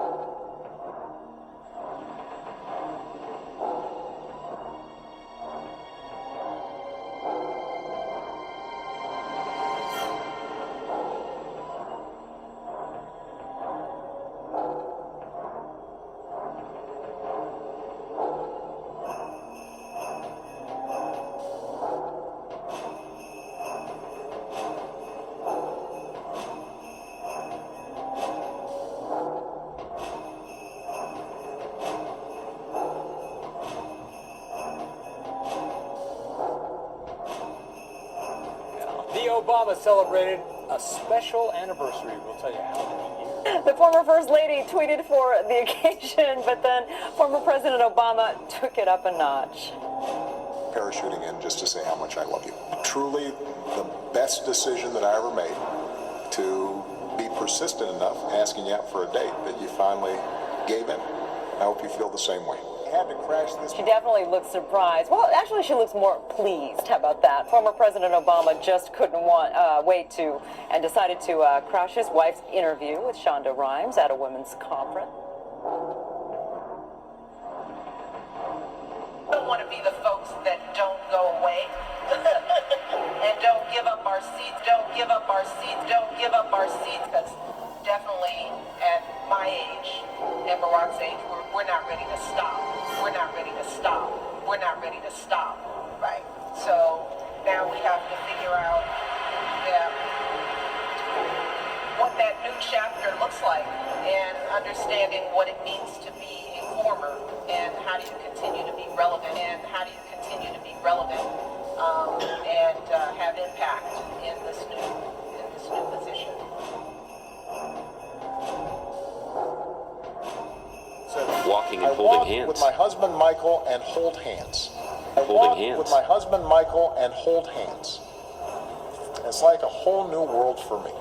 Obama celebrated a special anniversary. We'll tell you how many years. The former First Lady tweeted for the occasion, but then former President Obama took it up a notch. Parachuting in just to say how much I love you. Truly the best decision that I ever made, to be persistent enough asking you out for a date that you finally gave in. I hope you feel the same way. Had to crash this. She definitely looks surprised. Well, actually, she looks more pleased. How about that? Former President Obama just couldn't wait to, and decided to crash his wife's interview with Shonda Rhimes at a women's conference. don't want to be the folks that don't go away and don't give up our seats, don't give up our seats, don't give up our seats, because definitely at my age and Barack's age, we're not ready to stop. We're not ready to stop. We're not ready to stop, right? So now we have to figure out what that new chapter looks like and understanding what it means to be a former and how do you continue to be relevant and have impact in this new position. Walking and holding hands. With my husband Michael and hold hands. Holding hands. With my husband Michael and hold hands. It's like a whole new world for me.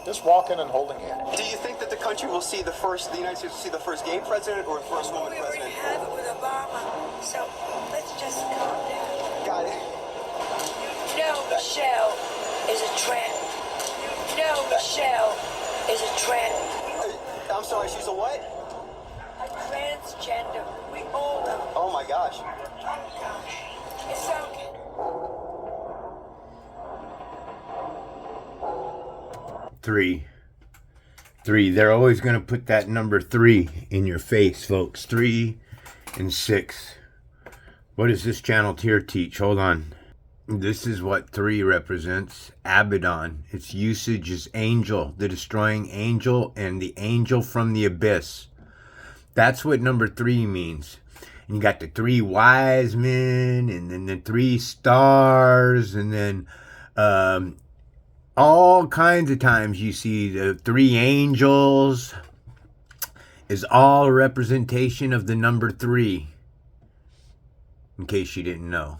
Just walking and holding hands. Do you think that the country will see the United States will see the first gay president or the first woman president? We already have it with Obama, so let's just calm down. Got it. You know Michelle is a trend. You know Michelle is a trend. I'm sorry, she's a what? A transgender. We all know. Oh my gosh. It's okay. Three. They're always going to put that number 3 in your face, folks. 3 and 6. What does this channel here teach? Hold on. This is what 3 represents. Abaddon. Its usage is angel, the destroying angel, and the angel from the abyss. That's what number 3 means. And you got the 3 wise men, and then the 3 stars, and then all kinds of times you see the 3 angels is all a representation of the number 3. In case you didn't know.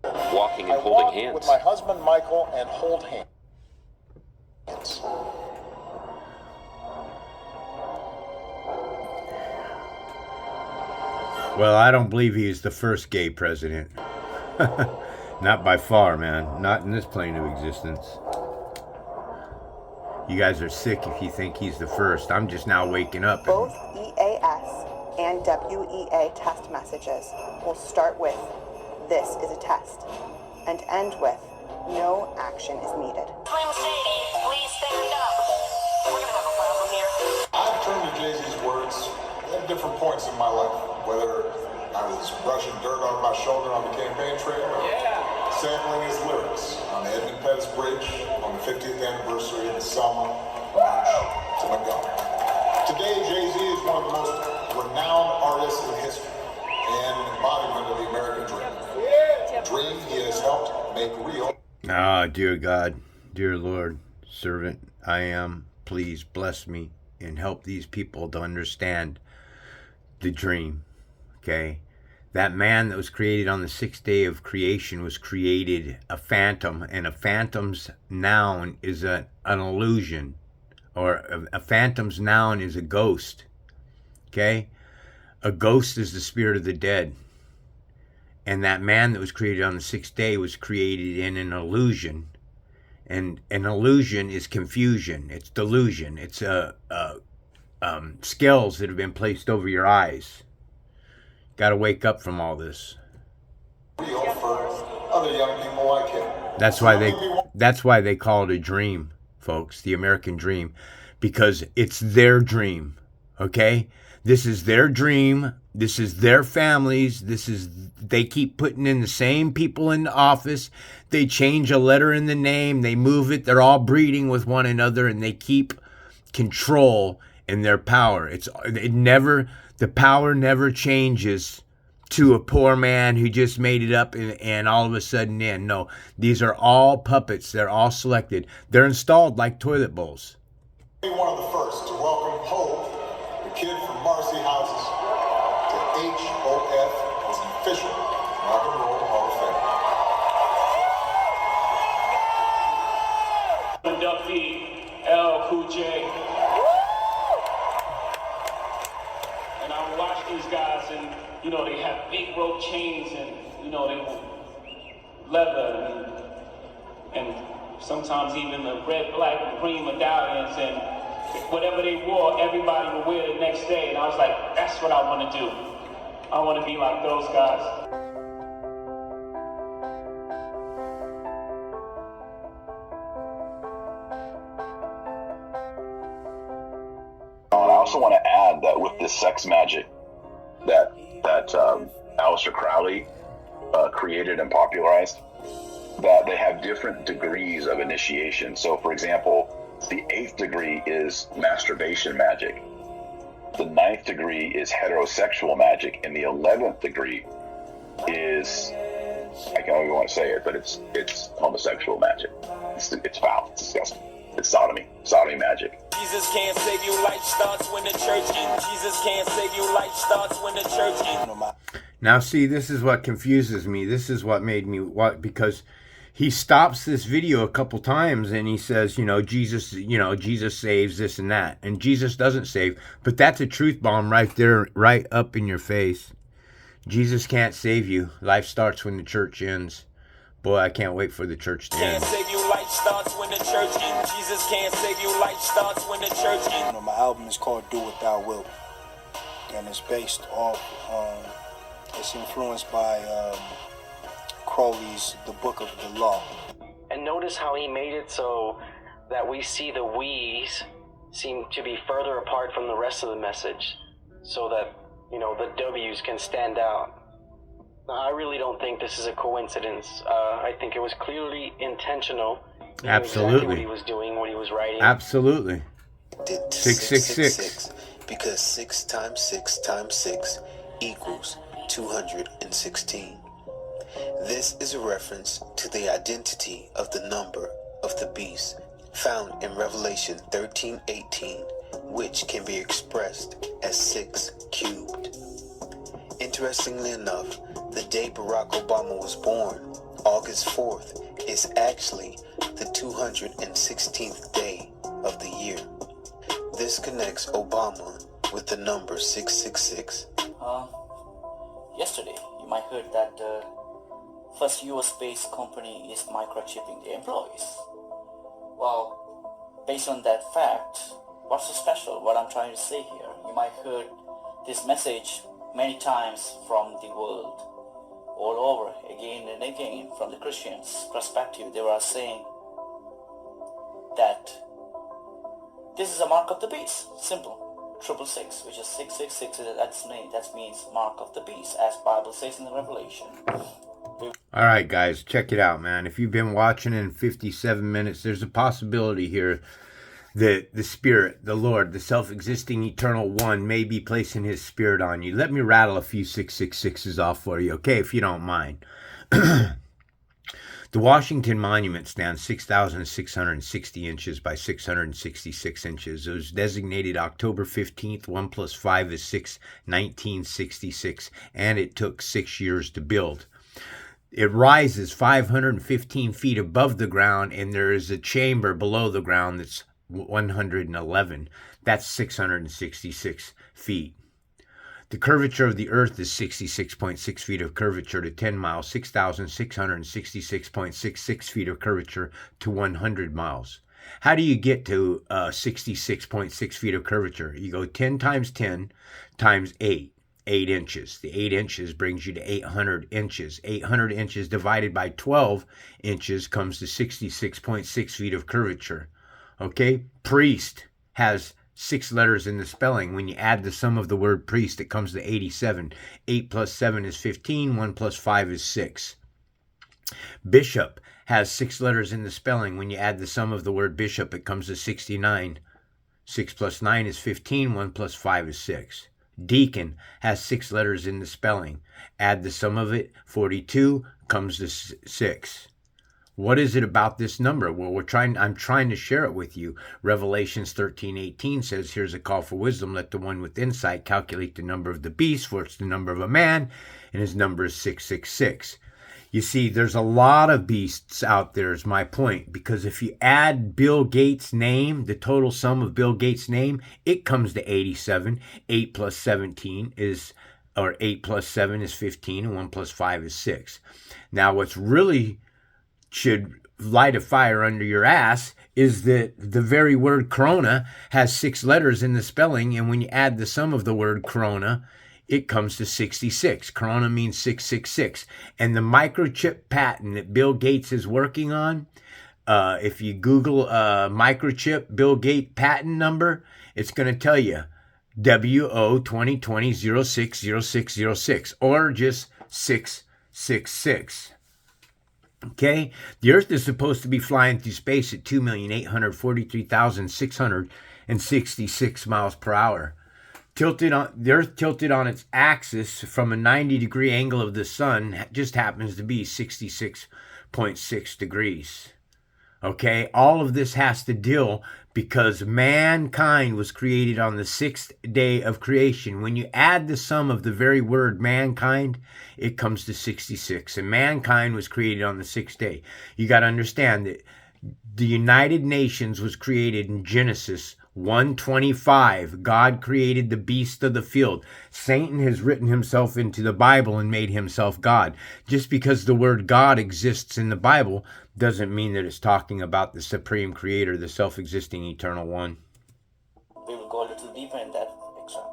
Walking and holding hands. With my husband Michael and hold hands. Well, I don't believe he is the first gay president. Not by far, man. Not in this plane of existence. You guys are sick if you think he's the first. I'm just now waking up. Both EAS and WEA test messages will start with, "This is a test," and end with, "No action is needed." Slim Shady, please stand up. We're gonna have a problem here. I've turned to Jay-Z's words at different points in my life, whether I was brushing dirt off my shoulder on the campaign trail, or sampling his lyrics on the Edmund Pettus Bridge on the 50th anniversary of the Selma March to Montgomery. Today, Jay-Z is one of the most renowned artists in history and an embodiment of the American dream. A dream he has helped make real. Ah, dear God, dear Lord, servant I am, please bless me and help these people to understand the dream. Okay? That man that was created on the 6th day of creation was created a phantom, and a phantom's noun is an illusion, or a phantom's noun is a ghost. Okay? A ghost is the spirit of the dead. And that man that was created on the 6th day was created in an illusion. And an illusion is confusion. It's delusion. It's scales that have been placed over your eyes. Got to wake up from all this. Real for other young people like him. That's why they call it a dream, folks, the American dream, because it's their dream. Okay? This is their dream. This is their families. They keep putting in the same people in the office. They change a letter in the name. They move it. They're all breeding with one another, and they keep control in their power. The power never changes to a poor man who just made it up and all of a sudden in. No, these are all puppets. They're all selected. They're installed like toilet bowls. One of the first to welcome Hope, the kid from Marcy Houses, to HOF as an official Rock and Roll Hall of Fame. Duffy, L. Cool J. And I watch these guys, and they have big rope chains, and they want leather, and sometimes even the red, black, and green medallions, and whatever they wore, everybody would wear the next day. And I was like, that's what I want to do. I want to be like those guys. I also want to add that with this sex magic that Aleister Crowley created and popularized, that they have different degrees of initiation. So, for example, the 8th degree is masturbation magic. The 9th degree is heterosexual magic, and the 11th degree is, I don't even want to say it, but it's homosexual magic. It's foul. It's disgusting. It's sodomy magic. Jesus can't save you. Life starts when the church ends. Jesus can't save you. Life starts when the church ends. Now, see, this is what confuses me. This is what made me because he stops this video a couple times and he says, Jesus saves this and that, and Jesus doesn't save. But that's a truth bomb right there, right up in your face. Jesus can't save you. Life starts when the church ends. Boy, I can't wait for the church to end. Can't save you. Life starts when the church ends. Jesus can't save you. Life starts when the church ends. My album is called Do What Thou Wilt, and it's based off, it's influenced by Crowley's The Book of the Law. And notice how he made it so that we see the we's seem to be further apart from the rest of the message, so that, the W's can stand out. Now, I really don't think this is a coincidence. I think it was clearly intentional. Absolutely. Exactly what he was doing, what he was writing. Absolutely. 666. Because 6 times 6 times 6 equals 216. This is a reference to the identity of the number of the beast found in Revelation 13:18, which can be expressed as 6 cubed. Interestingly enough, the day Barack Obama was born, August 4th, is actually the 216th day of the year. This connects Obama with the number 666. Yesterday, you might heard that first US-based company is microchipping their employees. Well, based on that fact, what's so special? What I'm trying to say here, you might heard this message many times from the world, all over, again and again, from the Christians' perspective. They were saying that this is a mark of the beast. Simple. 666, which is 666, that means mark of the beast, as Bible says in the Revelation. All right, guys, check it out, man. If you've been watching in 57 minutes, there's a possibility here that the Spirit, the Lord, the self-existing eternal one may be placing his Spirit on you. Let me rattle a few 666s off for you, okay, if you don't mind. The Washington Monument stands 6,660 inches by 666 inches. It was designated October 15th. 1 plus 5 is 6, 1966, and it took 6 years to build. It rises 515 feet above the ground, and there is a chamber below the ground that's 111. That's 666 feet. The curvature of the earth is 66.6 feet of curvature to 10 miles, 6,666.66 feet of curvature to 100 miles. How do you get to 66.6 feet of curvature? You go 10 times 10 times 8 inches. The 8 inches brings you to 800 inches. 800 inches divided by 12 inches comes to 66.6 feet of curvature. Okay? Priest has 6 letters in the spelling. When you add the sum of the word priest, it comes to 87. 8 plus 7 is 15. 1 plus 5 is 6. Bishop has 6 letters in the spelling. When you add the sum of the word bishop, it comes to 69. 6 plus 9 is 15. 1 plus 5 is 6. Deacon has 6 letters in the spelling. Add the sum of it, 42, comes to 6. What is it about this number? Well, I'm trying to share it with you. Revelations 13:18 says, here's a call for wisdom. Let the one with insight calculate the number of the beast, for it's the number of a man, and his number is 666. You see, there's a lot of beasts out there is my point, because if you add Bill Gates' name, the total sum of Bill Gates' name, it comes to 87. 8 plus 17 is, or 8 plus 7 is 15, and 1 plus 5 is 6. Now, what's really should light a fire under your ass is that the very word corona has 6 letters in the spelling, and when you add the sum of the word corona, it comes to 66. Corona means 666. And the microchip patent that Bill Gates is working on, if you Google microchip Bill Gates patent number, it's going to tell you WO 2020-060606, or just 666. Okay, the Earth is supposed to be flying through space at 2,843,666 miles per hour. The Earth tilted on its axis from a 90-degree angle of the sun just happens to be 66.6 degrees. Okay, all of this has to deal because mankind was created on the 6th day of creation. When you add the sum of the very word mankind, it comes to 66. And mankind was created on the 6th day. You got to understand that the United Nations was created in Genesis 1:25. God created the beast of the field. Satan has written himself into the Bible and made himself God. Just because the word God exists in the Bible doesn't mean that it's talking about the supreme creator, the self-existing eternal one. We will go a little deeper in that picture.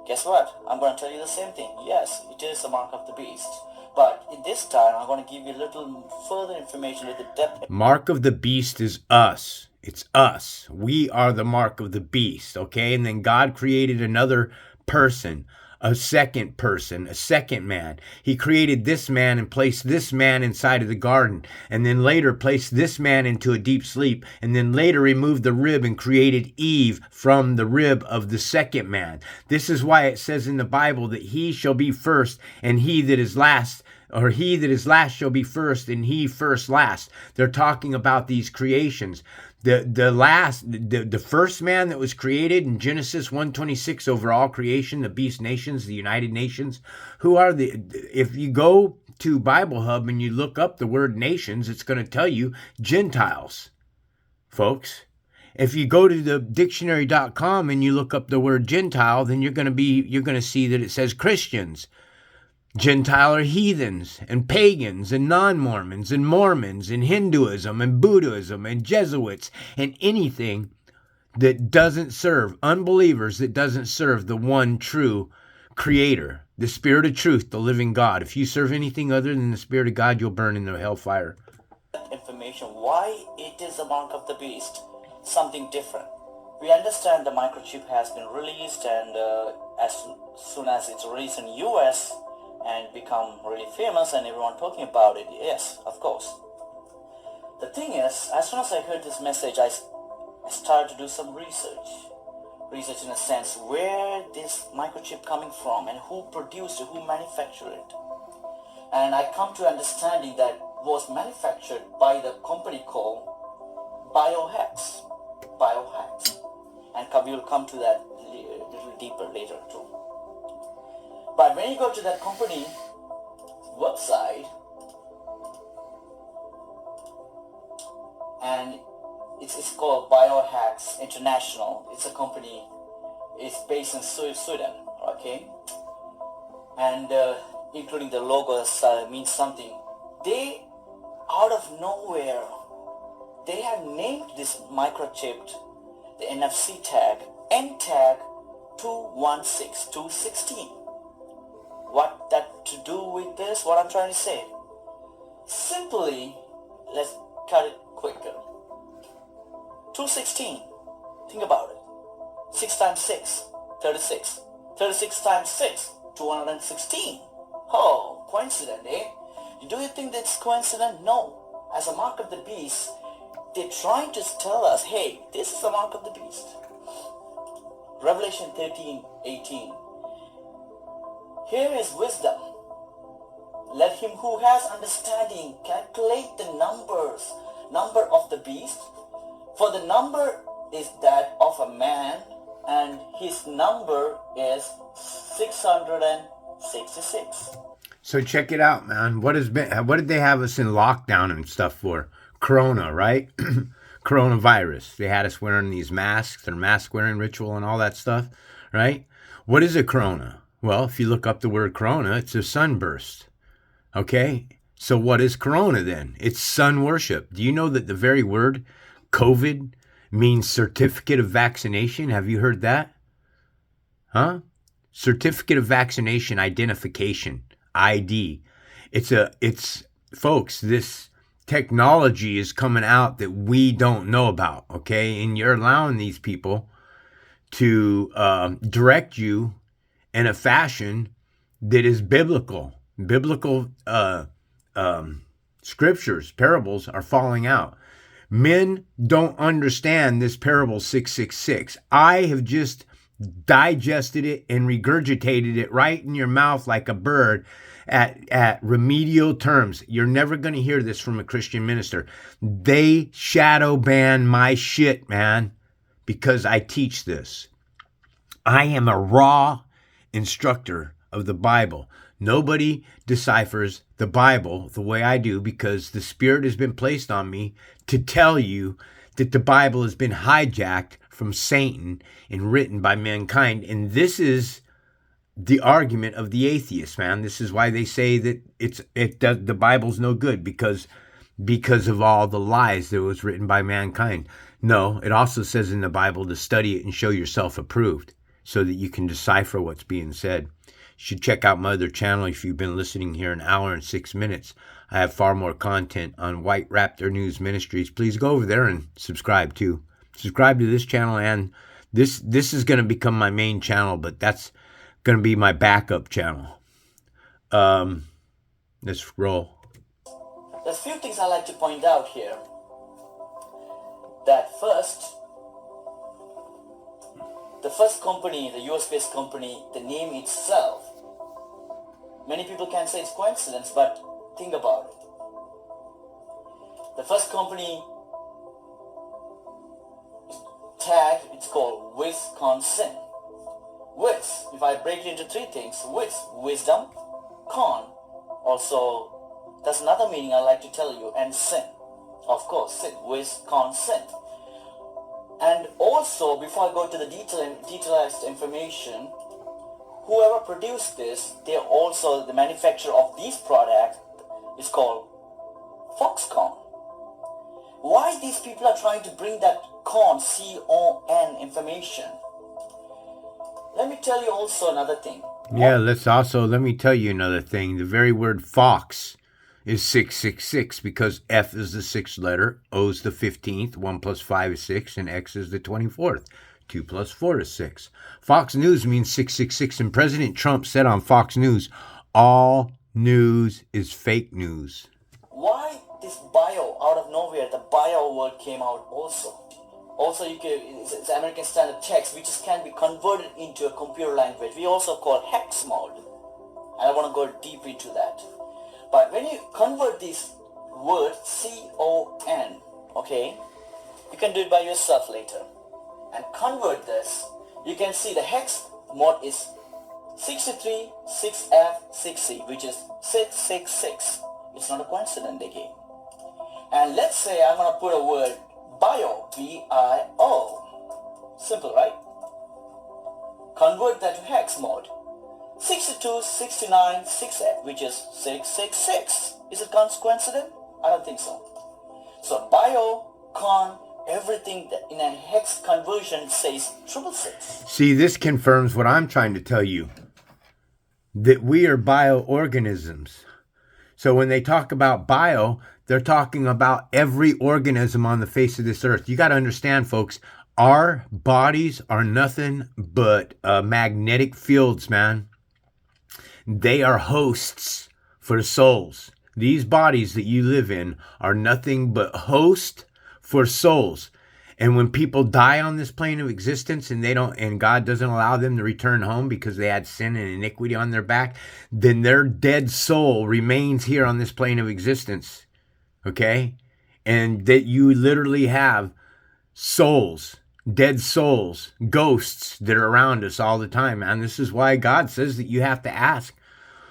Guess what? I'm going to tell you the same thing. Yes, it is the mark of the beast. But in this time, I'm going to give you a little further information with the depth. Mark of the beast is us. It's us. We are the mark of the beast, okay? And then God created another person, a second person, a second man. He created this man and placed this man inside of the garden, and then later placed this man into a deep sleep, and then later removed the rib and created Eve from the rib of the second man. This is why it says in the Bible that he shall be first and he that is last, or he that is last shall be first and he first last. They're talking about these creations. The first man that was created in Genesis 1:26 over all creation, the beast nations, the United Nations, who are if you go to Bible Hub and you look up the word nations, it's going to tell you Gentiles, folks. If you go to the dictionary.com and you look up the word Gentile, then you're going to see that it says Christians. Gentile are heathens and pagans and non-Mormons and Mormons and Hinduism and Buddhism and Jesuits and anything that doesn't serve, unbelievers that doesn't serve the one true creator, the Spirit of truth, the living God. If you serve anything other than the Spirit of God, you'll burn in the hellfire. Information why it is the mark of the beast, something different. We understand the microchip has been released, and as soon as it's released in US and become really famous and everyone talking about it, yes, of course. The thing is, as soon as I heard this message, I started to do some research in a sense, where this microchip coming from and who produced it, who manufactured it. And I come to understanding that was manufactured by the company called Biohacks. And we will come to that a little deeper later too. But when you go to that company website, and it's called Biohacks International. It's a company, it's based in Sweden, okay? And including the logo means something. They, out of nowhere, they have named this microchip, the NFC tag, NTAG 216216. What that to do with this? What I'm trying to say? Simply, let's cut it quicker. 216. Think about it. 6 times 6, 36. 36 times 6, 216. Oh, coincidence, eh? Do you think that's coincidence? No. As a mark of the beast, they're trying to tell us, hey, this is the mark of the beast. Revelation 13:18. Here is wisdom. Let him who has understanding calculate the number of the beast. For the number is that of a man, and his number is 666. So check it out, man. What did they have us in lockdown and stuff for? Corona, right? Coronavirus. They had us wearing these masks, their mask wearing ritual and all that stuff, right? What is a corona? Well, if you look up the word corona, it's a sunburst. Okay? So what is corona then? It's sun worship. Do you know that the very word COVID means certificate of vaccination? Have you heard that? Huh? Certificate of vaccination identification, ID. It's folks, this technology is coming out that we don't know about, okay? And you're allowing these people to direct you in a fashion that is biblical. Biblical scriptures, parables are falling out. Men don't understand this parable 666. I have just digested it and regurgitated it right in your mouth like a bird at remedial terms. You're never going to hear this from a Christian minister. They shadow ban my shit, man, because I teach this. I am a raw instructor of the Bible. Nobody deciphers the Bible the way I do because the Spirit has been placed on me to tell you that the Bible has been hijacked from Satan and written by mankind. And this is the argument of the atheist, man. This is why they say that the Bible's no good because of all the lies that was written by mankind. No, it also says in the Bible to study it and show yourself approved so that you can decipher what's being said. You should check out my other channel if you've been listening here an hour and 6 minutes. I have far more content on White Raptor News Ministries. Please go over there and subscribe too. Subscribe to this channel, and this is going to become my main channel, but that's going to be my backup channel. Let's roll. There's a few things I like to point out here. That first, the first company, the US-based company, the name itself, many people can say it's coincidence, but think about it. The first company tag, it's called Wisconsin. Wiz, if I break it into three things, Wiz, wisdom, con, also, that's another meaning I like to tell you, and sin. Of course, sin, Wisconsin. And also, before I go to the detailized information, whoever produced this, they're also the manufacturer of these products is called Foxconn. Why these people are trying to bring that con, C-O-N information? Let me tell you also another thing. Yeah, let me tell you another thing. The very word fox is 666 because F is the 6th letter, O is the 15th, 1 plus 5 is 6, and X is the 24th. 2 plus 4 is 6. Fox News means 666, and President Trump said on Fox News, all news is fake news. Why this bio, out of nowhere, the bio word came out also? Also, it's American Standard Text, which can be converted into a computer language. We also call hex mode. And I want to go deep into that. But when you convert this word, C-O-N, okay, you can do it by yourself later. And convert this, you can see the hex mode is 63, 6F, 6C, which is 666. It's not a coincidence again. And let's say I'm going to put a word, bio, B-I-O. Simple, right? Convert that to hex mode. 62, 69, 6F, which is 666. Is it coincident? I don't think so. So bio, con, everything that in a hex conversion says 666. See, this confirms what I'm trying to tell you. That we are bioorganisms. So when they talk about bio, they're talking about every organism on the face of this earth. You got to understand, folks, our bodies are nothing but magnetic fields, man. They are hosts for souls. These bodies that you live in are nothing but host for souls. And when people die on this plane of existence and God doesn't allow them to return home because they had sin and iniquity on their back, then their dead soul remains here on this plane of existence. Okay? And that you literally have souls, dead souls, ghosts that are around us all the time, man. This is why God says that you have to ask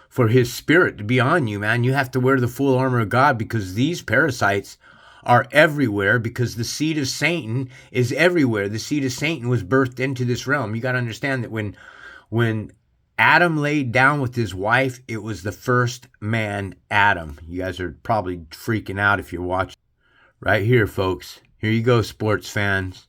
for his spirit to be on you, man. You have to wear the full armor of God because these parasites are everywhere because the seed of Satan is everywhere. The seed of Satan was birthed into this realm. You got to understand that when Adam laid down with his wife, it was the first man, Adam. You guys are probably freaking out if you're watching. Right here, folks. Here you go, sports fans.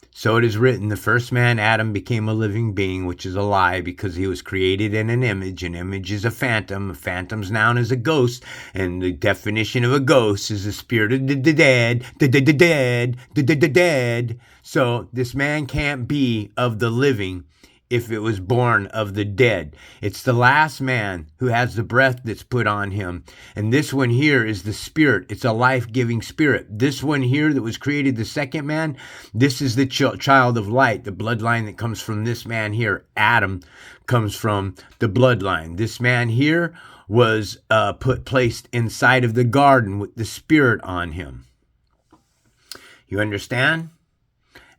So it is written, the first man, Adam, became a living being, which is a lie because he was created in an image. An image is a phantom. A phantom's noun is a ghost. And the definition of a ghost is the spirit of the dead, dead. So this man can't be of the living if it was born of the dead. It's the last man who has the breath that's put on him. And this one here is the spirit. It's a life-giving spirit. This one here that was created, the second man, this is the child of light. The bloodline that comes from this man here, Adam, comes from the bloodline. This man here was placed inside of the garden with the spirit on him. You understand?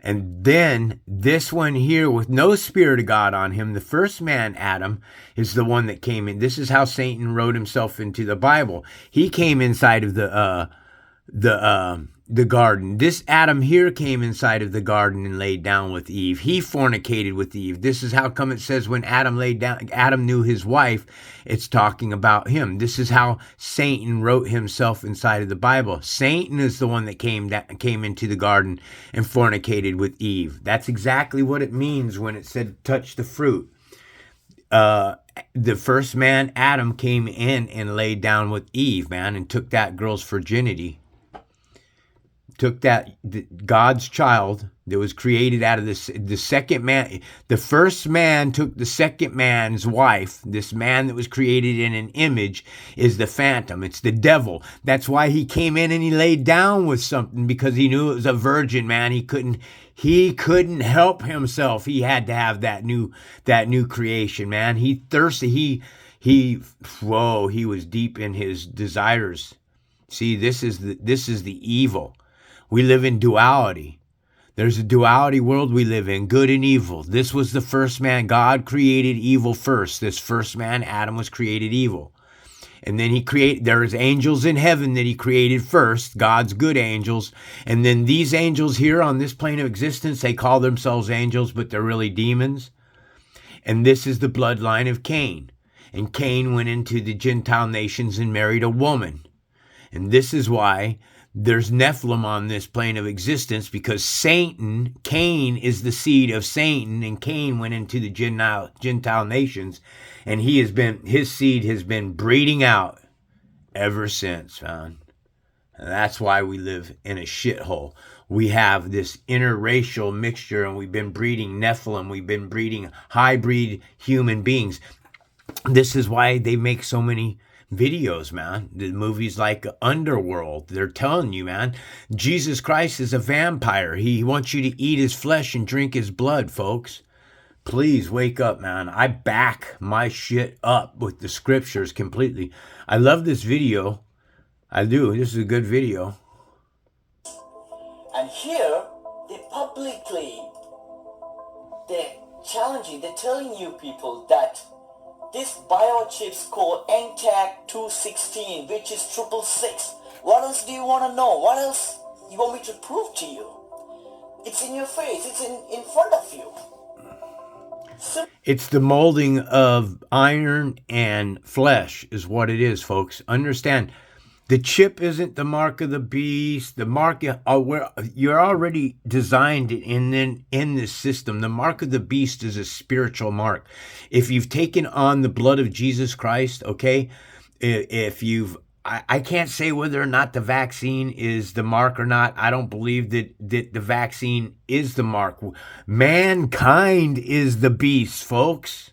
And then this one here with no spirit of God on him, the first man, Adam, is the one that came in. This is how Satan wrote himself into the Bible. He came inside of the garden. This Adam here came inside of the garden and laid down with Eve. He fornicated with Eve. This is how come it says when Adam laid down, Adam knew his wife, it's talking about him. This is how Satan wrote himself inside of the Bible. Satan is the one that came into the garden and fornicated with Eve. That's exactly what it means when it said touch the fruit. The first man, Adam, came in and laid down with Eve, man, and took that girl's virginity. Took God's child that was created out of this, the second man, the first man took the second man's wife. This man that was created in an image is the phantom. It's the devil. That's why he came in and he laid down with something, because he knew it was a virgin, man. He couldn't help himself. He had to have that new creation, man. He thirsted. He was deep in his desires. See, this is the evil. We live in duality. There's a duality world we live in, good and evil. This was the first man. God created evil first. This first man, Adam, was created evil. And then there's angels in heaven that he created first, God's good angels. And then these angels here on this plane of existence, they call themselves angels, but they're really demons. And this is the bloodline of Cain. And Cain went into the Gentile nations and married a woman. And this is why there's Nephilim on this plane of existence, because Cain is the seed of Satan, and Cain went into the Gentile nations, and his seed has been breeding out ever since, man. And that's why we live in a shithole. We have this interracial mixture, and we've been breeding Nephilim. We've been breeding hybrid human beings. This is why they make so many videos, man. The movies like Underworld, they're telling you, man, Jesus Christ is a vampire. He wants you to eat his flesh and drink his blood, folks. Please wake up, man. I back my shit up with the scriptures completely. I love this video. I do. This is a good video. And here, they're challenging, they're telling you people that this biochip's called NCAG 216, which is 666. What else do you want to know? What else you want me to prove to you? It's in your face. It's in front of you. It's the molding of iron and flesh is what it is, folks. Understand, the chip isn't the mark of the beast. The mark, you're already designed in this system. The mark of the beast is a spiritual mark. If you've taken on the blood of Jesus Christ, okay, I can't say whether or not the vaccine is the mark or not. I don't believe that the vaccine is the mark. Mankind is the beast, folks.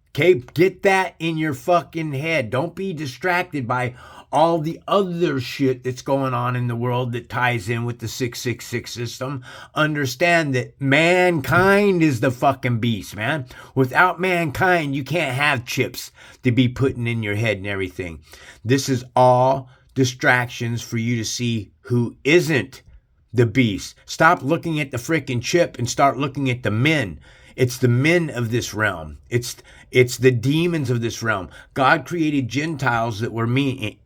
Okay, get that in your fucking head. Don't be distracted by all the other shit that's going on in the world that ties in with the 666 system. Understand that mankind is the fucking beast, man. Without mankind, you can't have chips to be putting in your head and everything. This is all distractions for you to see who isn't the beast. Stop looking at the freaking chip and start looking at the men It's the men of this realm. It's the demons of this realm. God created Gentiles that were mean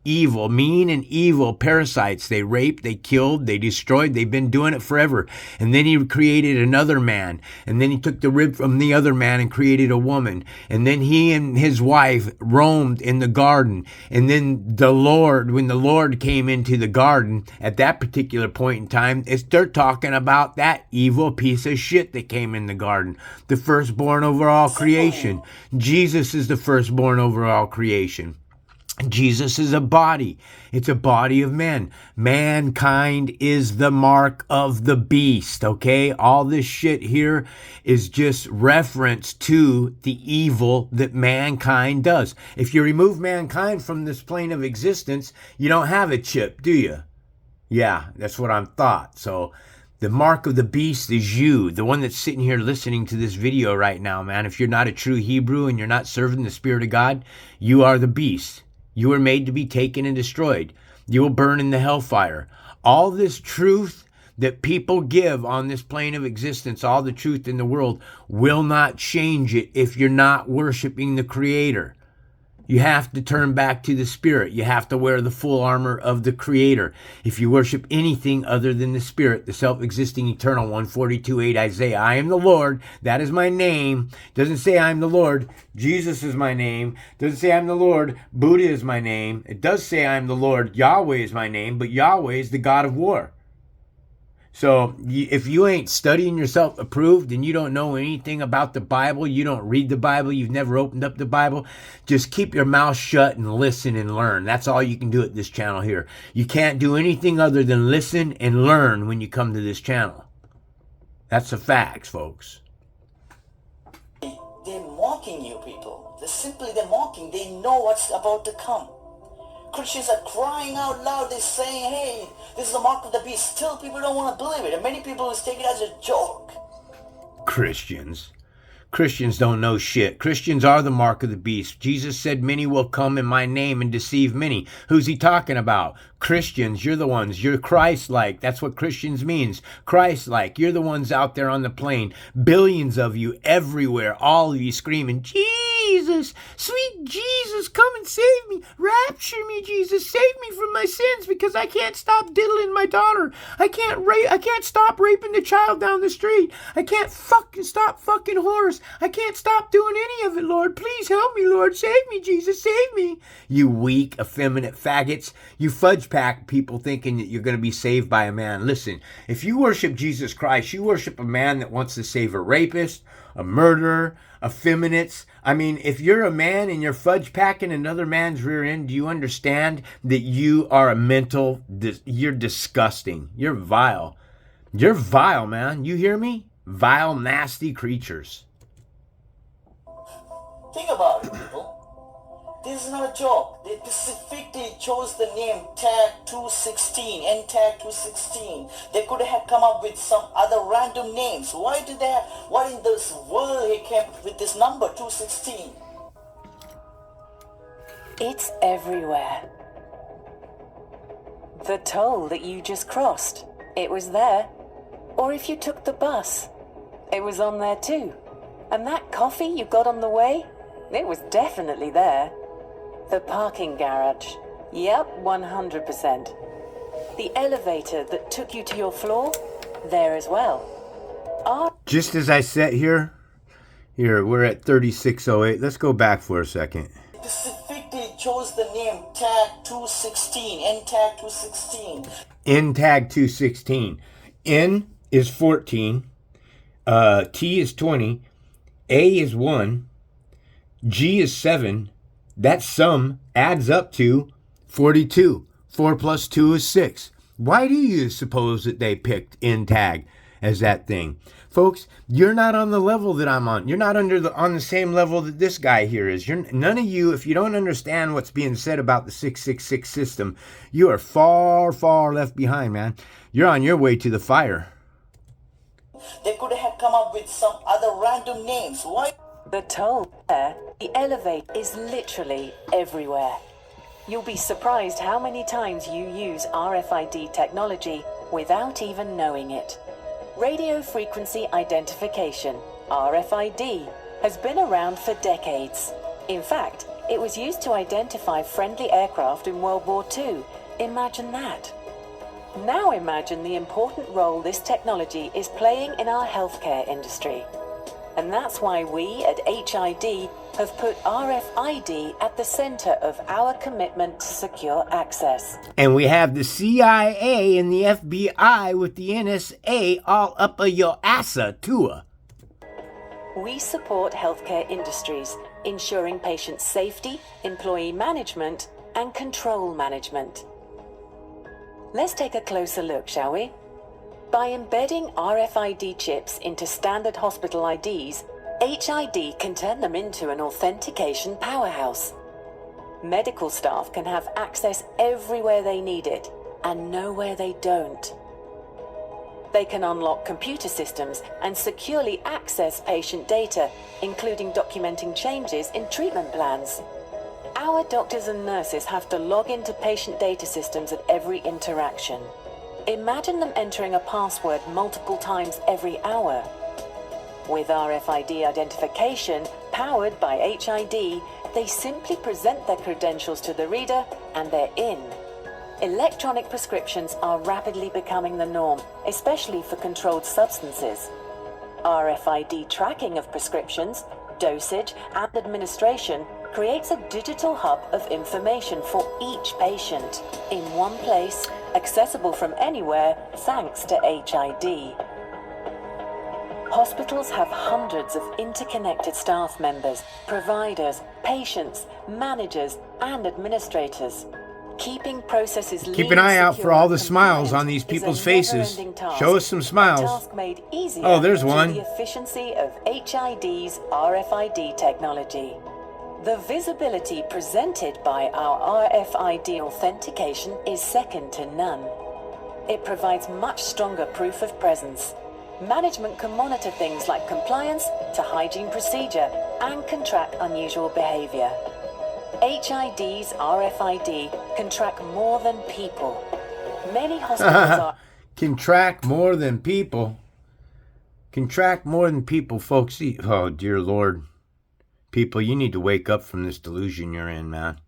and evil parasites. They raped, they killed, they destroyed. They've been doing it forever. And then he created another man. And then he took the rib from the other man and created a woman. And then he and his wife roamed in the garden. And then when the Lord came into the garden at that particular point in time, they're talking about that evil piece of shit that came in the garden. The firstborn over all creation. Jesus is the firstborn over all creation. Jesus is a body. It's a body of men. Mankind is the mark of the beast, okay? All this shit here is just reference to the evil that mankind does. If you remove mankind from this plane of existence, you don't have a chip, do you? Yeah, that's what I'm thought. So the mark of the beast is you, the one that's sitting here listening to this video right now, man. If you're not a true Hebrew and you're not serving the Spirit of God, you are the beast. You were made to be taken and destroyed. You will burn in the hellfire. All this truth that people give on this plane of existence, all the truth in the world, will not change it if you're not worshiping the Creator. You have to turn back to the Spirit. You have to wear the full armor of the Creator. If you worship anything other than the Spirit, the self-existing eternal 142:8 Isaiah, I am the Lord, that is my name. Doesn't say I'm the Lord, Jesus is my name. Doesn't say I'm the Lord, Buddha is my name. It does say I'm the Lord, Yahweh is my name, but Yahweh is the God of war. So if you ain't studying yourself approved and you don't know anything about the Bible, you don't read the Bible, you've never opened up the Bible, just keep your mouth shut and listen and learn. That's all you can do at this channel here. You can't do anything other than listen and learn when you come to this channel. That's the facts, folks. They're mocking you people. They're mocking. They know what's about to come. Christians are crying out loud. They're saying, hey, this is the mark of the beast. Still, people don't want to believe it. And many people will take it as a joke. Christians don't know shit. Christians are the mark of the beast. Jesus said many will come in my name and deceive many. Who's he talking about? Christians, you're the ones. You're Christ-like. That's what Christians means. Christ-like. You're the ones out there on the plane. Billions of you everywhere. All of you screaming, Jesus, sweet Jesus, come and save me. Rapture me, Jesus. Save me from my sins because I can't stop diddling my daughter. I can't stop raping the child down the street. I can't stop fucking whores. I can't stop doing any of it, Lord. Please help me, Lord. Save me, Jesus. Save me. You weak, effeminate faggots. You fudge pack people thinking that you're going to be saved by a man. Listen, if you worship Jesus Christ, you worship a man that wants to save a rapist, a murderer, effeminates. I mean, if you're a man and you're fudge packing another man's rear end, do you understand that you are a mental, you're disgusting. You're vile. You're vile, man. You hear me? Vile, nasty creatures. Think about it, people. This is not a joke. They specifically chose the name Tag 216, N-Tag 216. They could have come up with some other random names. Why in this world he came with this number 216? It's everywhere. The toll that you just crossed, it was there. Or if you took the bus, it was on there too. And that coffee you got on the way, it was definitely there. The parking garage, yep, 100%. The elevator that took you to your floor, there as well. Just as I said here, we're at 3608. Let's go back for a second. Specifically chose the name Tag 216, N-Tag 216. N-Tag 216. N is 14, T is 20, A is 1, G is 7. That sum adds up to 42. 4 plus 2 is 6. Why do you suppose that they picked N-Tag as that thing? Folks, you're not on the level that I'm on. You're not on the same level that this guy here is. None of you, if you don't understand what's being said about the 666 system, you are far, far left behind, man. You're on your way to the fire. They could have come up with some other random names. Why? The toll there, the elevator is literally everywhere. You'll be surprised how many times you use RFID technology without even knowing it. Radio frequency identification, RFID, has been around for decades. In fact, it was used to identify friendly aircraft in World War II. Imagine that. Now imagine the important role this technology is playing in our healthcare industry. And that's why we at HID have put RFID at the center of our commitment to secure access. And we have the CIA and the FBI with the NSA all up a your assa too. We support healthcare industries, ensuring patient safety, employee management, and control management. Let's take a closer look, shall we? By embedding RFID chips into standard hospital IDs, HID can turn them into an authentication powerhouse. Medical staff can have access everywhere they need it, and nowhere they don't. They can unlock computer systems and securely access patient data, including documenting changes in treatment plans. Our doctors and nurses have to log into patient data systems at every interaction. Imagine them entering a password multiple times every hour. With RFID identification, powered by HID, they simply present their credentials to the reader and they're in. Electronic prescriptions are rapidly becoming the norm, especially for controlled substances. RFID tracking of prescriptions, dosage, and administration creates a digital hub of information for each patient in one place, accessible from anywhere thanks to HID. Hospitals have hundreds of interconnected staff members, providers, patients, managers, and administrators. Keeping processes lean, Keep an eye out for secure, all the and smiles on compliant these is people's a faces. never-ending task. Show us some A smiles. task made easier Oh, there's through one. the efficiency of HID's RFID technology. The visibility presented by our RFID authentication is second to none. It provides much stronger proof of presence. Management can monitor things like compliance to hygiene procedure and can track unusual behavior. HID's RFID can track more than people. Many hospitals are... Can track more than people. Can track more than people, folks. Oh, dear Lord. People, you need to wake up from this delusion you're in, man.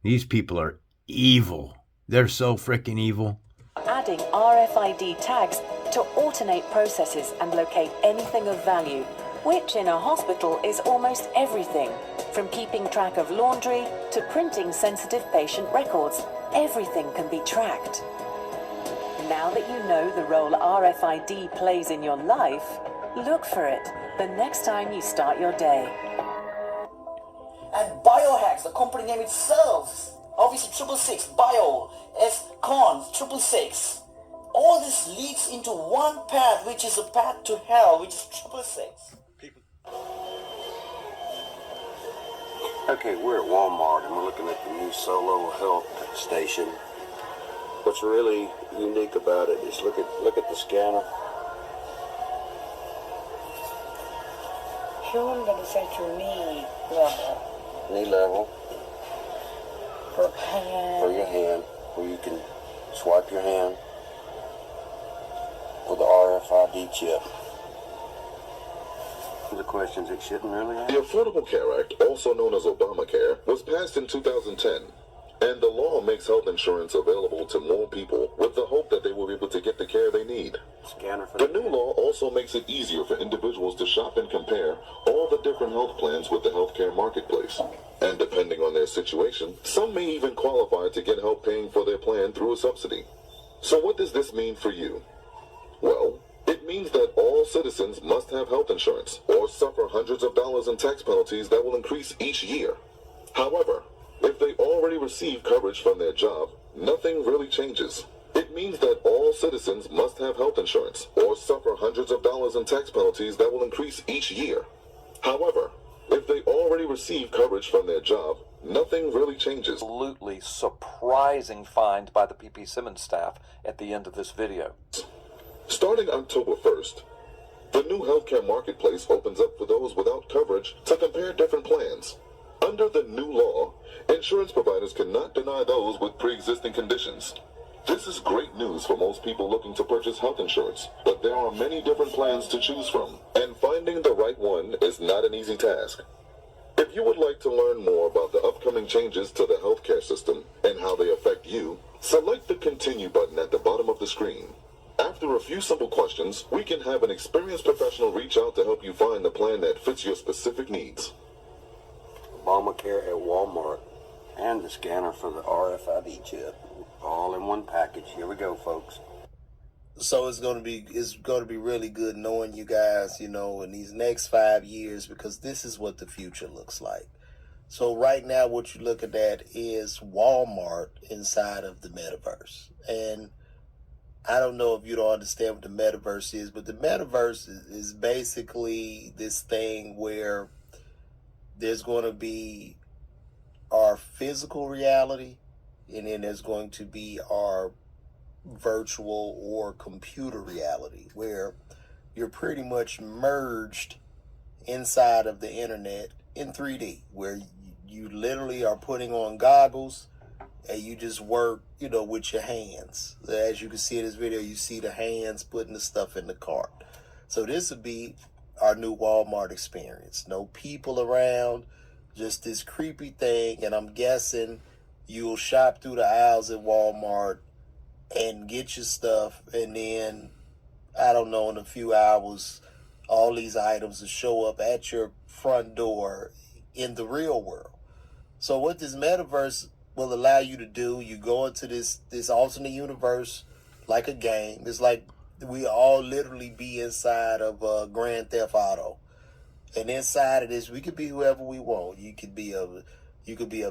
These people are evil. They're so freaking evil. adding RFID tags to automate processes and locate anything of value, which in a hospital is almost everything, from keeping track of laundry to printing sensitive patient records. Everything can be tracked. Now that you know the role RFID plays in your life, look for it the next time you start your day. And Biohacks, the company name itself, obviously 666, Bio, S-Con, 666. All this leads into one path, which is a path to hell, which is 666. Okay, we're at Walmart and we're looking at the new Solo Health station. What's really unique about it is look at the scanner. Human central knee level. Knee level. For hand. For your hand, where you can swipe your hand with the RFID chip. The questions it shouldn't really ask. The Affordable Care Act, also known as Obamacare, was passed in 2010. And the law makes health insurance available to more people with the hope that they will be able to get the care they need. Scanner for the new law also makes it easier for individuals to shop and compare all the different health plans with the healthcare marketplace. And depending on their situation, some may even qualify to get help paying for their plan through a subsidy. So what does this mean for you? Well, it means that all citizens must have health insurance or suffer hundreds of dollars in tax penalties that will increase each year. However, if they already receive coverage from their job, nothing really changes. It means that all citizens must have health insurance or suffer hundreds of dollars in tax penalties that will increase each year. However, if they already receive coverage from their job, nothing really changes. Absolutely surprising find by the PP Simmons staff at the end of this video. Starting October 1st, the new healthcare marketplace opens up for those without coverage to compare different plans. Under the new law, insurance providers cannot deny those with pre-existing conditions. This is great news for most people looking to purchase health insurance, but there are many different plans to choose from, and finding the right one is not an easy task. If you would like to learn more about the upcoming changes to the healthcare system and how they affect you, select the Continue button at the bottom of the screen. After a few simple questions, we can have an experienced professional reach out to help you find the plan that fits your specific needs. Obamacare at Walmart, and the scanner for the RFID chip, all in one package. Here we go, folks. So it's gonna be really good knowing you guys, you know, in these next 5 years, because this is what the future looks like. So right now, what you're looking at is Walmart inside of the metaverse, and I don't know if you don't understand what the metaverse is, but the metaverse is basically this thing where there's going to be our physical reality, and then there's going to be our virtual or computer reality, where you're pretty much merged inside of the internet in 3D, where you literally are putting on goggles and you just work, you know, with your hands. As you can see in this video, you see the hands putting the stuff in the cart. So this would be our new Walmart experience. No people around, just this creepy thing. And I'm guessing you'll shop through the aisles at Walmart and get your stuff, and then, I don't know, in a few hours, all these items will show up at your front door in the real world. So what this metaverse will allow you to do, you go into this alternate universe like a game. It's like we all literally be inside of Grand Theft Auto. And inside of this, we could be whoever we want. You could be a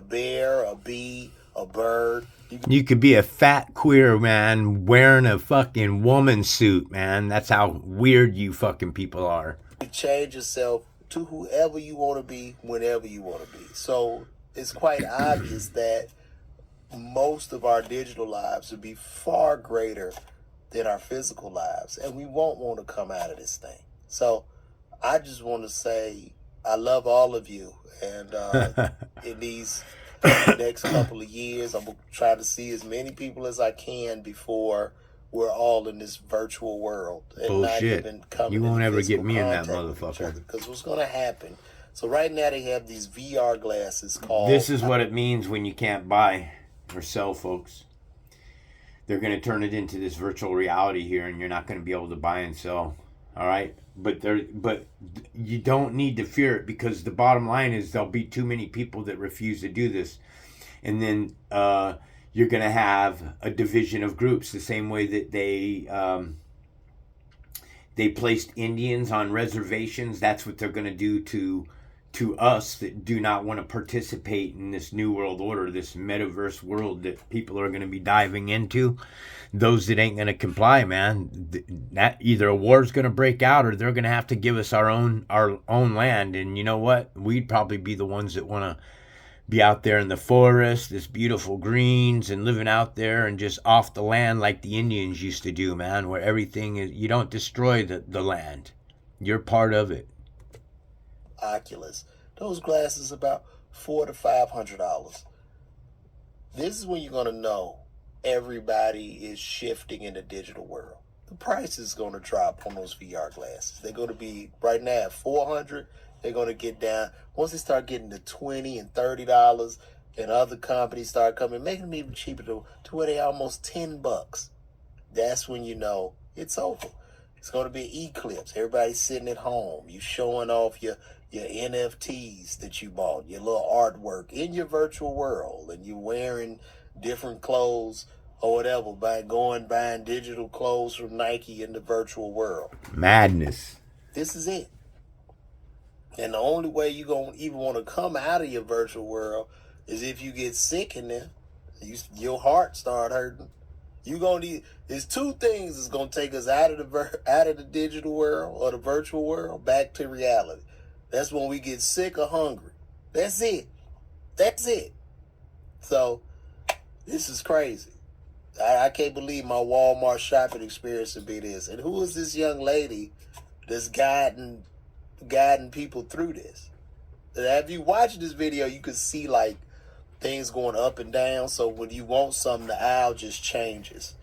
bear, a bee, a bird. You could be a fat queer man wearing a fucking woman suit, man. That's how weird you fucking people are. You change yourself to whoever you want to be, whenever you want to be. So it's quite obvious that most of our digital lives would be far greater than our physical lives, and we won't want to come out of this thing. So I just want to say I love all of you, and in these next couple of years, I'm going to try to see as many people as I can before we're all in this virtual world. And bullshit. Not even coming you won't ever get me in that contact with each motherfucker. other, because what's going to happen, so right now they have these VR glasses called... This is what it means when you can't buy or sell, folks. They're going to turn it into this virtual reality here, and you're not going to be able to buy and sell. All right? But you don't need to fear it, because the bottom line is there'll be too many people that refuse to do this. And then you're going to have a division of groups, the same way that they placed Indians on reservations. That's what they're going to do to us that do not want to participate in this new world order, this metaverse world that people are going to be diving into. Those that ain't going to comply, man, that either a war's going to break out, or they're going to have to give us our own land. And you know what? We'd probably be the ones that want to be out there in the forest, this beautiful greens, and living out there and just off the land like the Indians used to do, man, where everything is, you don't destroy the land. You're part of it. Oculus. Those glasses about $400 to $500. This is when you're going to know everybody is shifting in the digital world. The price is going to drop on those VR glasses. They're going to be right now at $400. They're going to get down. Once they start getting to $20 and $30, and other companies start coming, making them even cheaper to where they almost $10. That's when you know it's over. It's going to be an eclipse. Everybody's sitting at home. You showing off your NFTs that you bought, your little artwork in your virtual world, and you're wearing different clothes or whatever by buying digital clothes from Nike in the virtual world. Madness. This is it. And the only way you're going to even want to come out of your virtual world is if you get sick in there. Your heart start hurting. There's two things that's going to take us out of the digital world or the virtual world back to reality. That's when we get sick or hungry. That's it. That's it. So this is crazy. I can't believe my Walmart shopping experience would be this. And who is this young lady that's guiding people through this? If you watch this video, you can see like things going up and down. So when you want something, the owl just changes.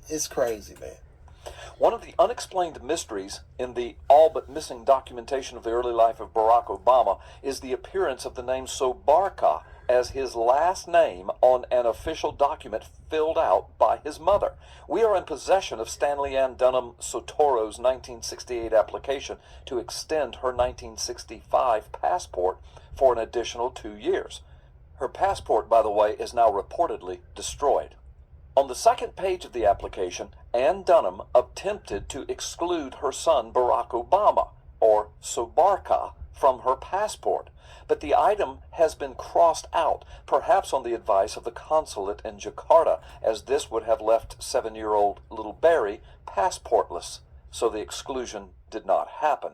It's crazy, man. One of the unexplained mysteries in the all but missing documentation of the early life of Barack Obama is the appearance of the name Sobarka as his last name on an official document filled out by his mother. We are in possession of Stanley Ann Dunham Sotoro's 1968 application to extend her 1965 passport for an additional 2 years. Her passport, by the way, is now reportedly destroyed. On the second page of the application, Ann Dunham attempted to exclude her son Barack Obama, or Sobarka, from her passport, but the item has been crossed out, perhaps on the advice of the consulate in Jakarta, as this would have left 7-year-old little Barry passportless, so the exclusion did not happen.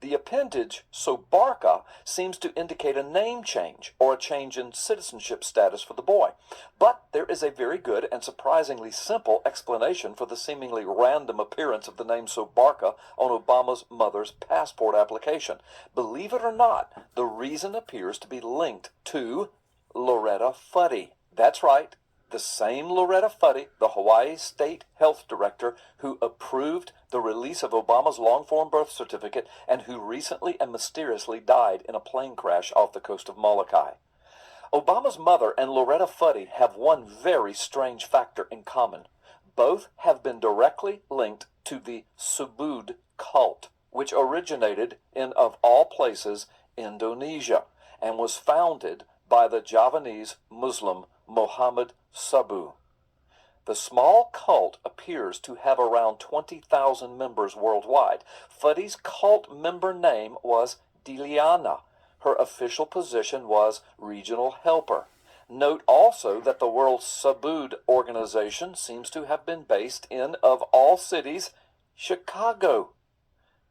The appendage Sobarka seems to indicate a name change or a change in citizenship status for the boy. But there is a very good and surprisingly simple explanation for the seemingly random appearance of the name Sobarka on Obama's mother's passport application. Believe it or not, the reason appears to be linked to Loretta Fuddy. That's right. The same Loretta Fuddy, the Hawaii State Health Director who approved the release of Obama's long-form birth certificate and who recently and mysteriously died in a plane crash off the coast of Molokai. Obama's mother and Loretta Fuddy have one very strange factor in common. Both have been directly linked to the Subud cult, which originated in, of all places, Indonesia, and was founded by the Javanese Muslim Muhammad Sabu. The small cult appears to have around 20,000 members worldwide. Fuddy's cult member name was Diliana. Her official position was regional helper. Note also that the World Subud organization seems to have been based in, of all cities, Chicago.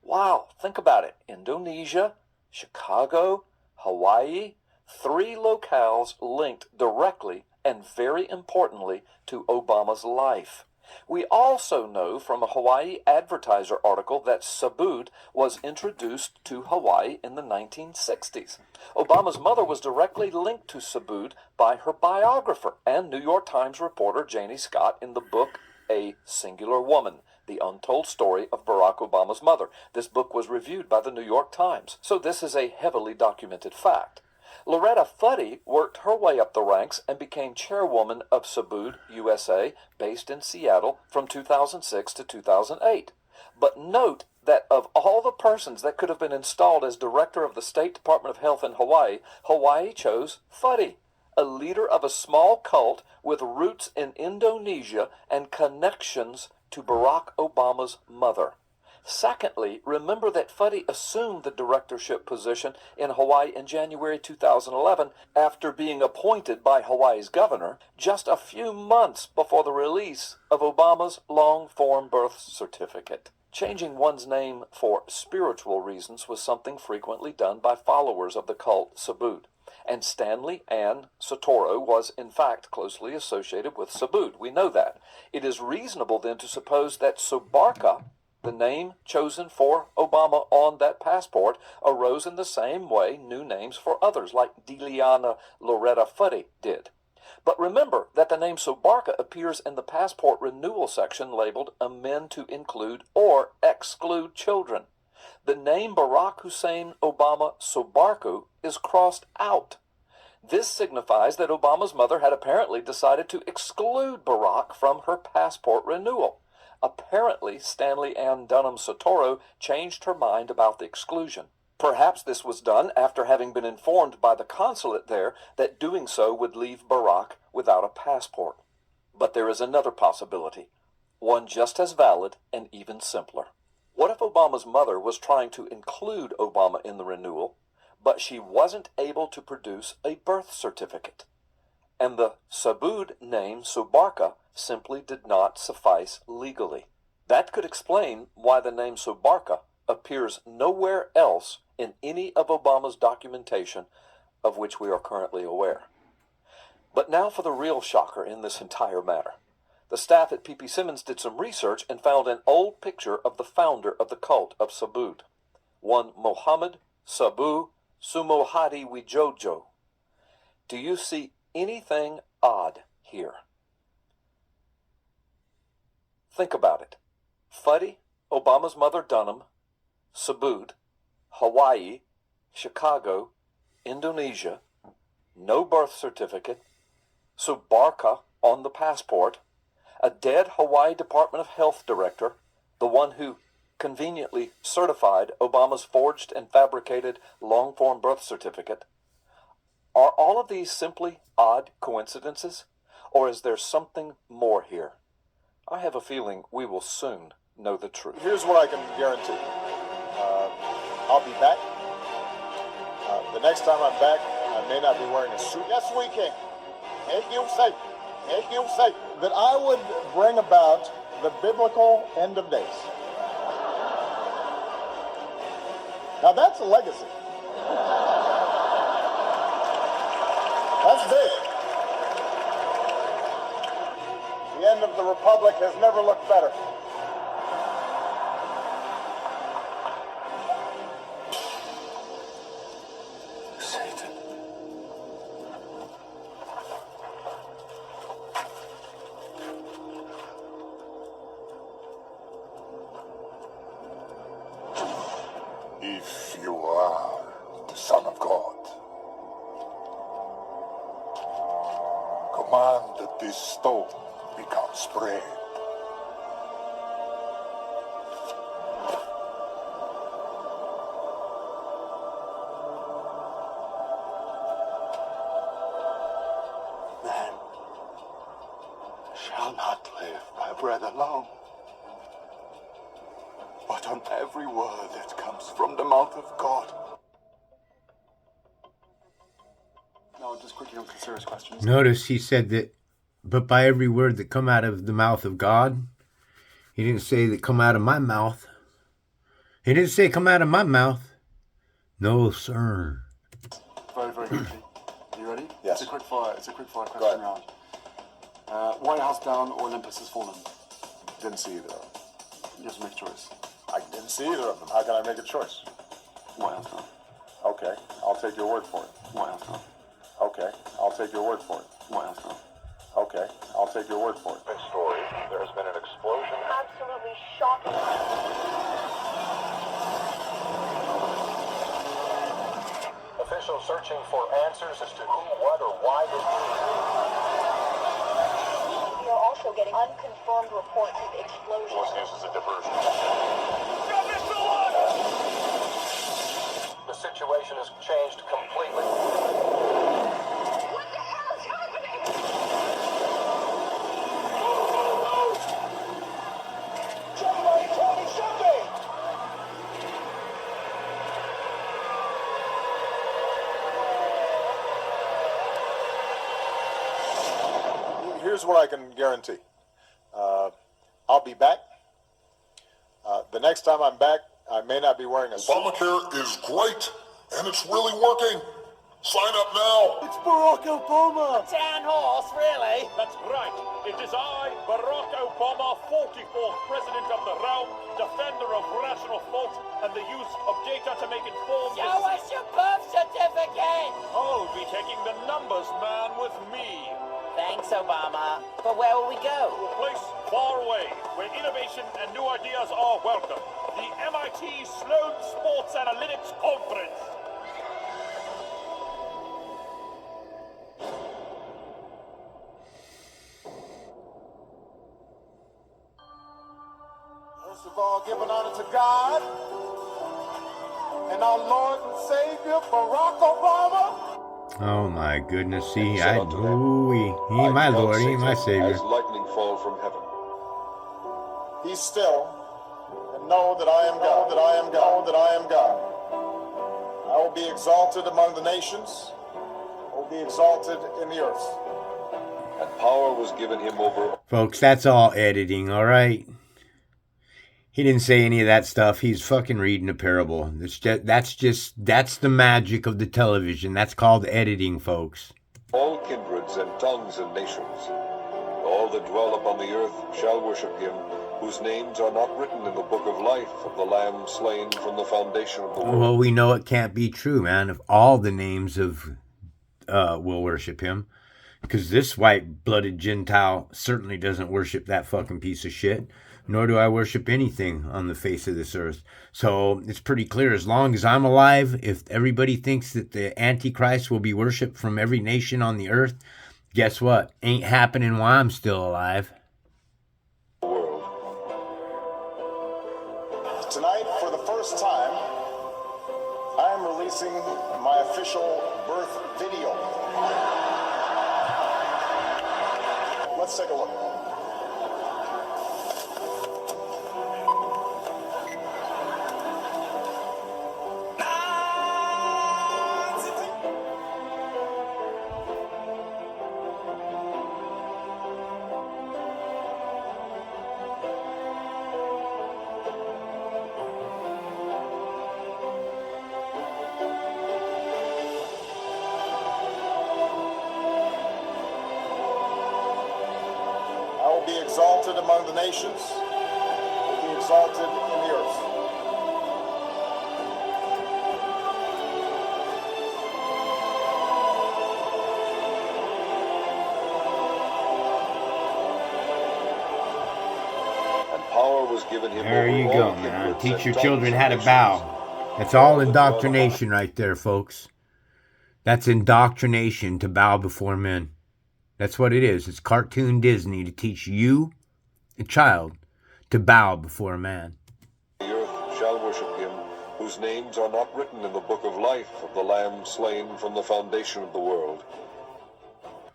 Wow, think about it. Indonesia, Chicago, Hawaii, 3 locales linked directly and very importantly to Obama's life. We also know from a Hawaii Advertiser article that Subud was introduced to Hawaii in the 1960s. Obama's mother was directly linked to Subud by her biographer and New York Times reporter Janie Scott in the book A Singular Woman, The Untold Story of Barack Obama's Mother. This book was reviewed by the New York Times, so this is a heavily documented fact. Loretta Fuddy worked her way up the ranks and became chairwoman of Subud USA, based in Seattle, from 2006 to 2008. But note that of all the persons that could have been installed as director of the State Department of Health in Hawaii, Hawaii chose Fuddy, a leader of a small cult with roots in Indonesia and connections to Barack Obama's mother. Secondly, remember that Fuddy assumed the directorship position in Hawaii in January 2011 after being appointed by Hawaii's governor just a few months before the release of Obama's long-form birth certificate. Changing one's name for spiritual reasons was something frequently done by followers of the cult Subud, and Stanley Ann Sotoro was in fact closely associated with Subud. We know that. It is reasonable then to suppose that Sobarka, the name chosen for Obama on that passport, arose in the same way new names for others, like Diliana Loretta Fuddy did. But remember that the name Sobarka appears in the passport renewal section labeled Amend to Include or Exclude Children. The name Barack Hussein Obama Sobarku is crossed out. This signifies that Obama's mother had apparently decided to exclude Barack from her passport renewal. Apparently, Stanley Ann Dunham Sotoro changed her mind about the exclusion. Perhaps this was done after having been informed by the consulate there that doing so would leave Barack without a passport. But there is another possibility, one just as valid and even simpler. What if Obama's mother was trying to include Obama in the renewal, but she wasn't able to produce a birth certificate, and the Subud name Sobarka simply did not suffice legally? That could explain why the name Sobarka appears nowhere else in any of Obama's documentation of which we are currently aware. But now for the real shocker in this entire matter. The staff at P.P. Simmons did some research and found an old picture of the founder of the cult of Subud, one Muhammad Sabu Sumohadi Wijojo. Do you see anything odd here? Think about it. Fuddy, Obama's mother Dunham, Subud, Hawaii, Chicago, Indonesia, no birth certificate, Subarka on the passport, a dead Hawaii Department of Health director, the one who conveniently certified Obama's forged and fabricated long-form birth certificate. Are all of these simply odd coincidences, or is there something more here? I have a feeling we will soon know the truth. Here's what I can guarantee. I'll be back. The next time I'm back, I may not be wearing a suit. Yes, we can. Make you say. Make you say. That I would bring about the biblical end of days. Now that's a legacy. That's big. The end of the Republic has never looked better. Satan. If you are the Son of God, command that this stone becomes bread. Man shall not live by bread alone, but on every word that comes from the mouth of God. No, just quickly on serious questions. Notice he said that, but by every word that come out of the mouth of God. He didn't say that come out of my mouth. He didn't say come out of my mouth. No, sir. Very, very quickly. Are you ready? Yes. It's a quick fire question round. White House down or Olympus has fallen? Didn't see either of them. You have to make a choice. I didn't see either of them. How can I make a choice? White House down. Okay, I'll take your word for it. White House down. Okay, I'll take your word for it. White House down. Okay, I'll take your word for it. Big story. There has been an explosion. Absolutely shocking. Officials searching for answers as to who, what, or why this We are also getting unconfirmed reports of explosions. was used as a diversion. The situation has changed completely. What the hell is happening? Somebody tell me something! Here's what I can guarantee. I'll be back. The next time I'm back, I may not be wearing a suit. Obamacare is great, and it's really working. Sign up now. It's Barack Obama. Tan horse, really? That's right. It is I, Barack Obama, 44th President of the realm, defender of rational thought and the use of data to make informed Show us your birth certificate! I'll be taking the numbers man with me. Thanks, Obama. But where will we To go? a place far away, where innovation and new ideas are welcome. The MIT Sloan Sports Analytics Conference. First of all, giving honor to God and our Lord and Savior, Barack Obama. Oh my goodness, see, he ain't my Lord, he ain't my Savior. As lightning fall from heaven. Be still and know that I am God, that I am God, that I am God. I will be exalted among the nations, I will be exalted in the earth. And power was given him over. Folks, that's all editing, all right? He didn't say any of that stuff. He's fucking reading a parable. That's the magic of the television. That's called editing, folks. All kindreds and tongues and nations. All that dwell upon the earth shall worship him, whose names are not written in the book of life of the Lamb slain from the foundation of the world. Well, we know it can't be true, man. If all the names of will worship him, because this white-blooded Gentile certainly doesn't worship that fucking piece of shit, nor do I worship anything on the face of this earth. So it's pretty clear, as long as I'm alive, if everybody thinks that the Antichrist will be worshipped from every nation on the earth, guess what? Ain't happening while I'm still alive. Tonight, for the first time, I am releasing my official birth video. Let's take a look. Be exalted among the nations, will be exalted in the earth. And power was given him. There you go, man. Teach your children how to bow. That's all indoctrination right there, folks. That's indoctrination, to bow before men. That's what it is. It's cartoon Disney to teach you, a child, to bow before a man. The earth shall worship him, whose names are not written in the book of life of the Lamb slain from the foundation of the world.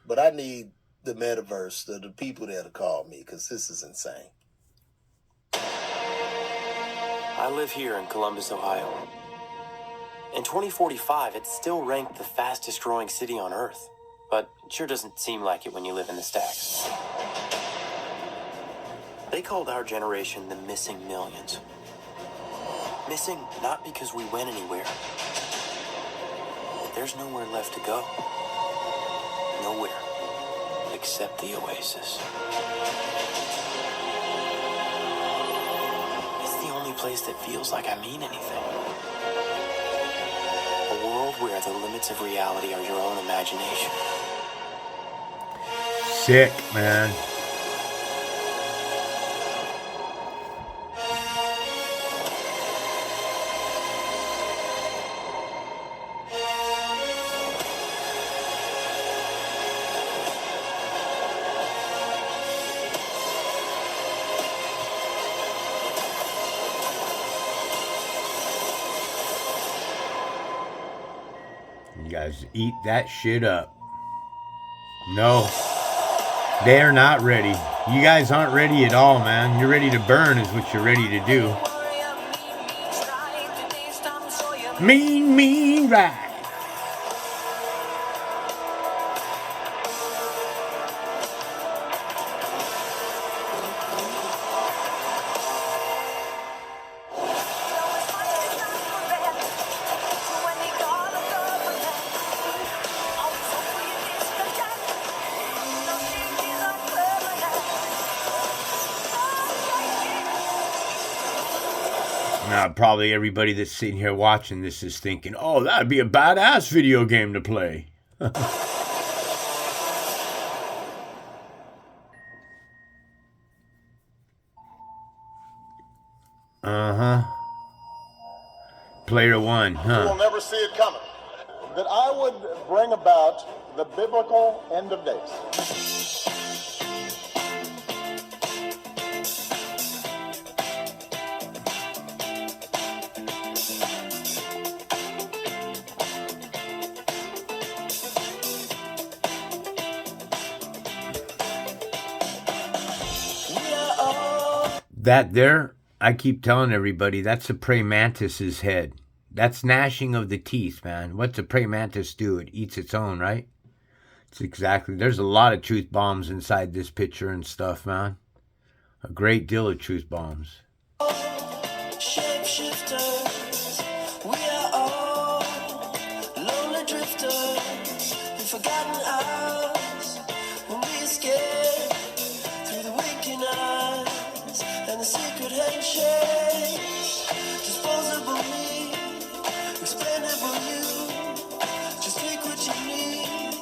But I need the metaverse, the people there to call me, because this is insane. I live here in Columbus, Ohio. In 2045, it's still ranked the fastest growing city on Earth. But it sure doesn't seem like it when you live in the stacks. They called our generation the missing millions. Missing not because we went anywhere, but there's nowhere left to go. Nowhere except the oasis. It's the only place that feels like I mean anything. A world where the limits of reality are your own imagination. Sick, man. You guys eat that shit up. No. They're not ready. You guys aren't ready at all, man. You're ready to burn is what you're ready to do. Mean ride. Now, probably everybody that's sitting here watching this is thinking, oh, that'd be a badass video game to play. Player one, You will never see it coming. That I would bring about the biblical end of days. That there, I keep telling everybody, that's a praying mantis's head. That's gnashing of the teeth, man. What's a praying mantis do? It eats its own, right? It's exactly. There's a lot of truth bombs inside this picture and stuff, man. A great deal of truth bombs. Shapeshifters, we are all lonely drifters in forgotten hours when we escape through the winking eyes and the secret handshake. Disposable me, expendable you. Just take what you need.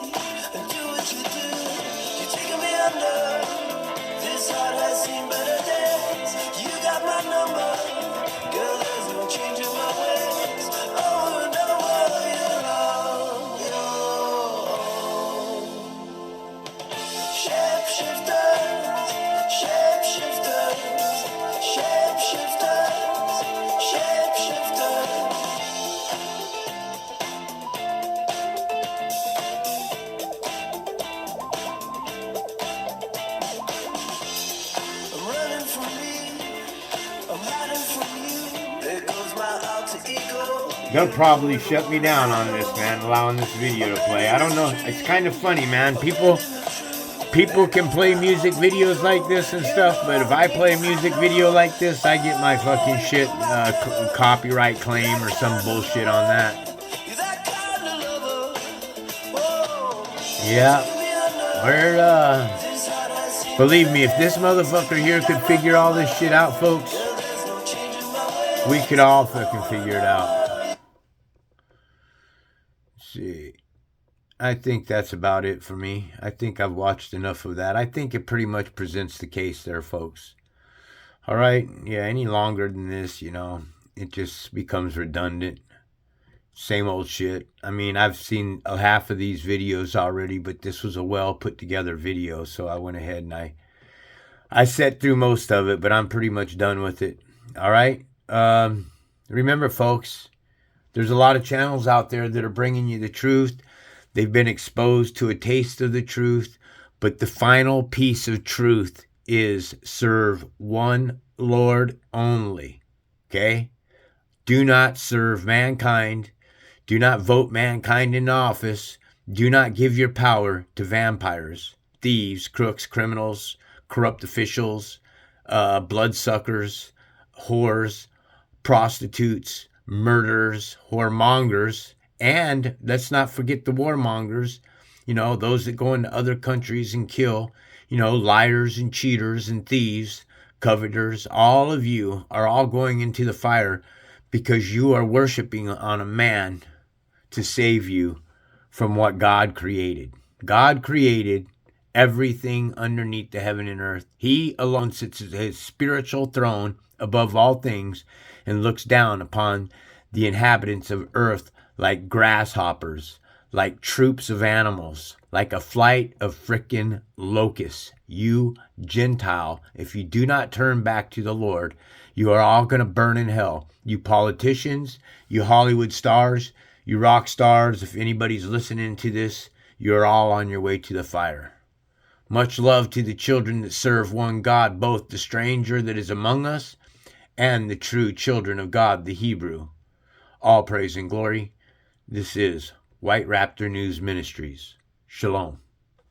They'll probably shut me down on this, man, allowing this video to play. I don't know. It's kind of funny, man. People can play music videos like this and stuff, but if I play a music video like this, I get my fucking shit copyright claim or some bullshit on that. Yeah. Believe me, if this motherfucker here could figure all this shit out, folks, we could all fucking figure it out. See, I think that's about it for me. I think I've watched enough of that. I think it pretty much presents the case there, folks. All right, yeah, any longer than this, you know, it just becomes redundant. Same old shit. I mean, I've seen half of these videos already, but this was a well put together video, so I went ahead and I sat through most of it, but I'm pretty much done with it. All right, remember, folks, there's a lot of channels out there that are bringing you the truth. They've been exposed to a taste of the truth, but the final piece of truth is serve one Lord only, okay? Do not serve mankind. Do not vote mankind into office. Do not give your power to vampires, thieves, crooks, criminals, corrupt officials, bloodsuckers, whores, prostitutes, murderers, whoremongers, and let's not forget the warmongers, you know, those that go into other countries and kill, you know, liars and cheaters and thieves, coveters. All of you are all going into the fire because you are worshiping on a man to save you from what God created. God created everything underneath the heaven and earth. He alone sits at his spiritual throne above all things and looks down upon the inhabitants of earth like grasshoppers, like troops of animals, like a flight of frickin' locusts. You Gentile, if you do not turn back to the Lord, you are all going to burn in hell. You politicians, you Hollywood stars, you rock stars, if anybody's listening to this, you're all on your way to the fire. Much love to the children that serve one God, both the stranger that is among us and the true children of God, the Hebrew. All praise and glory. This is White Raptor News Ministries. Shalom.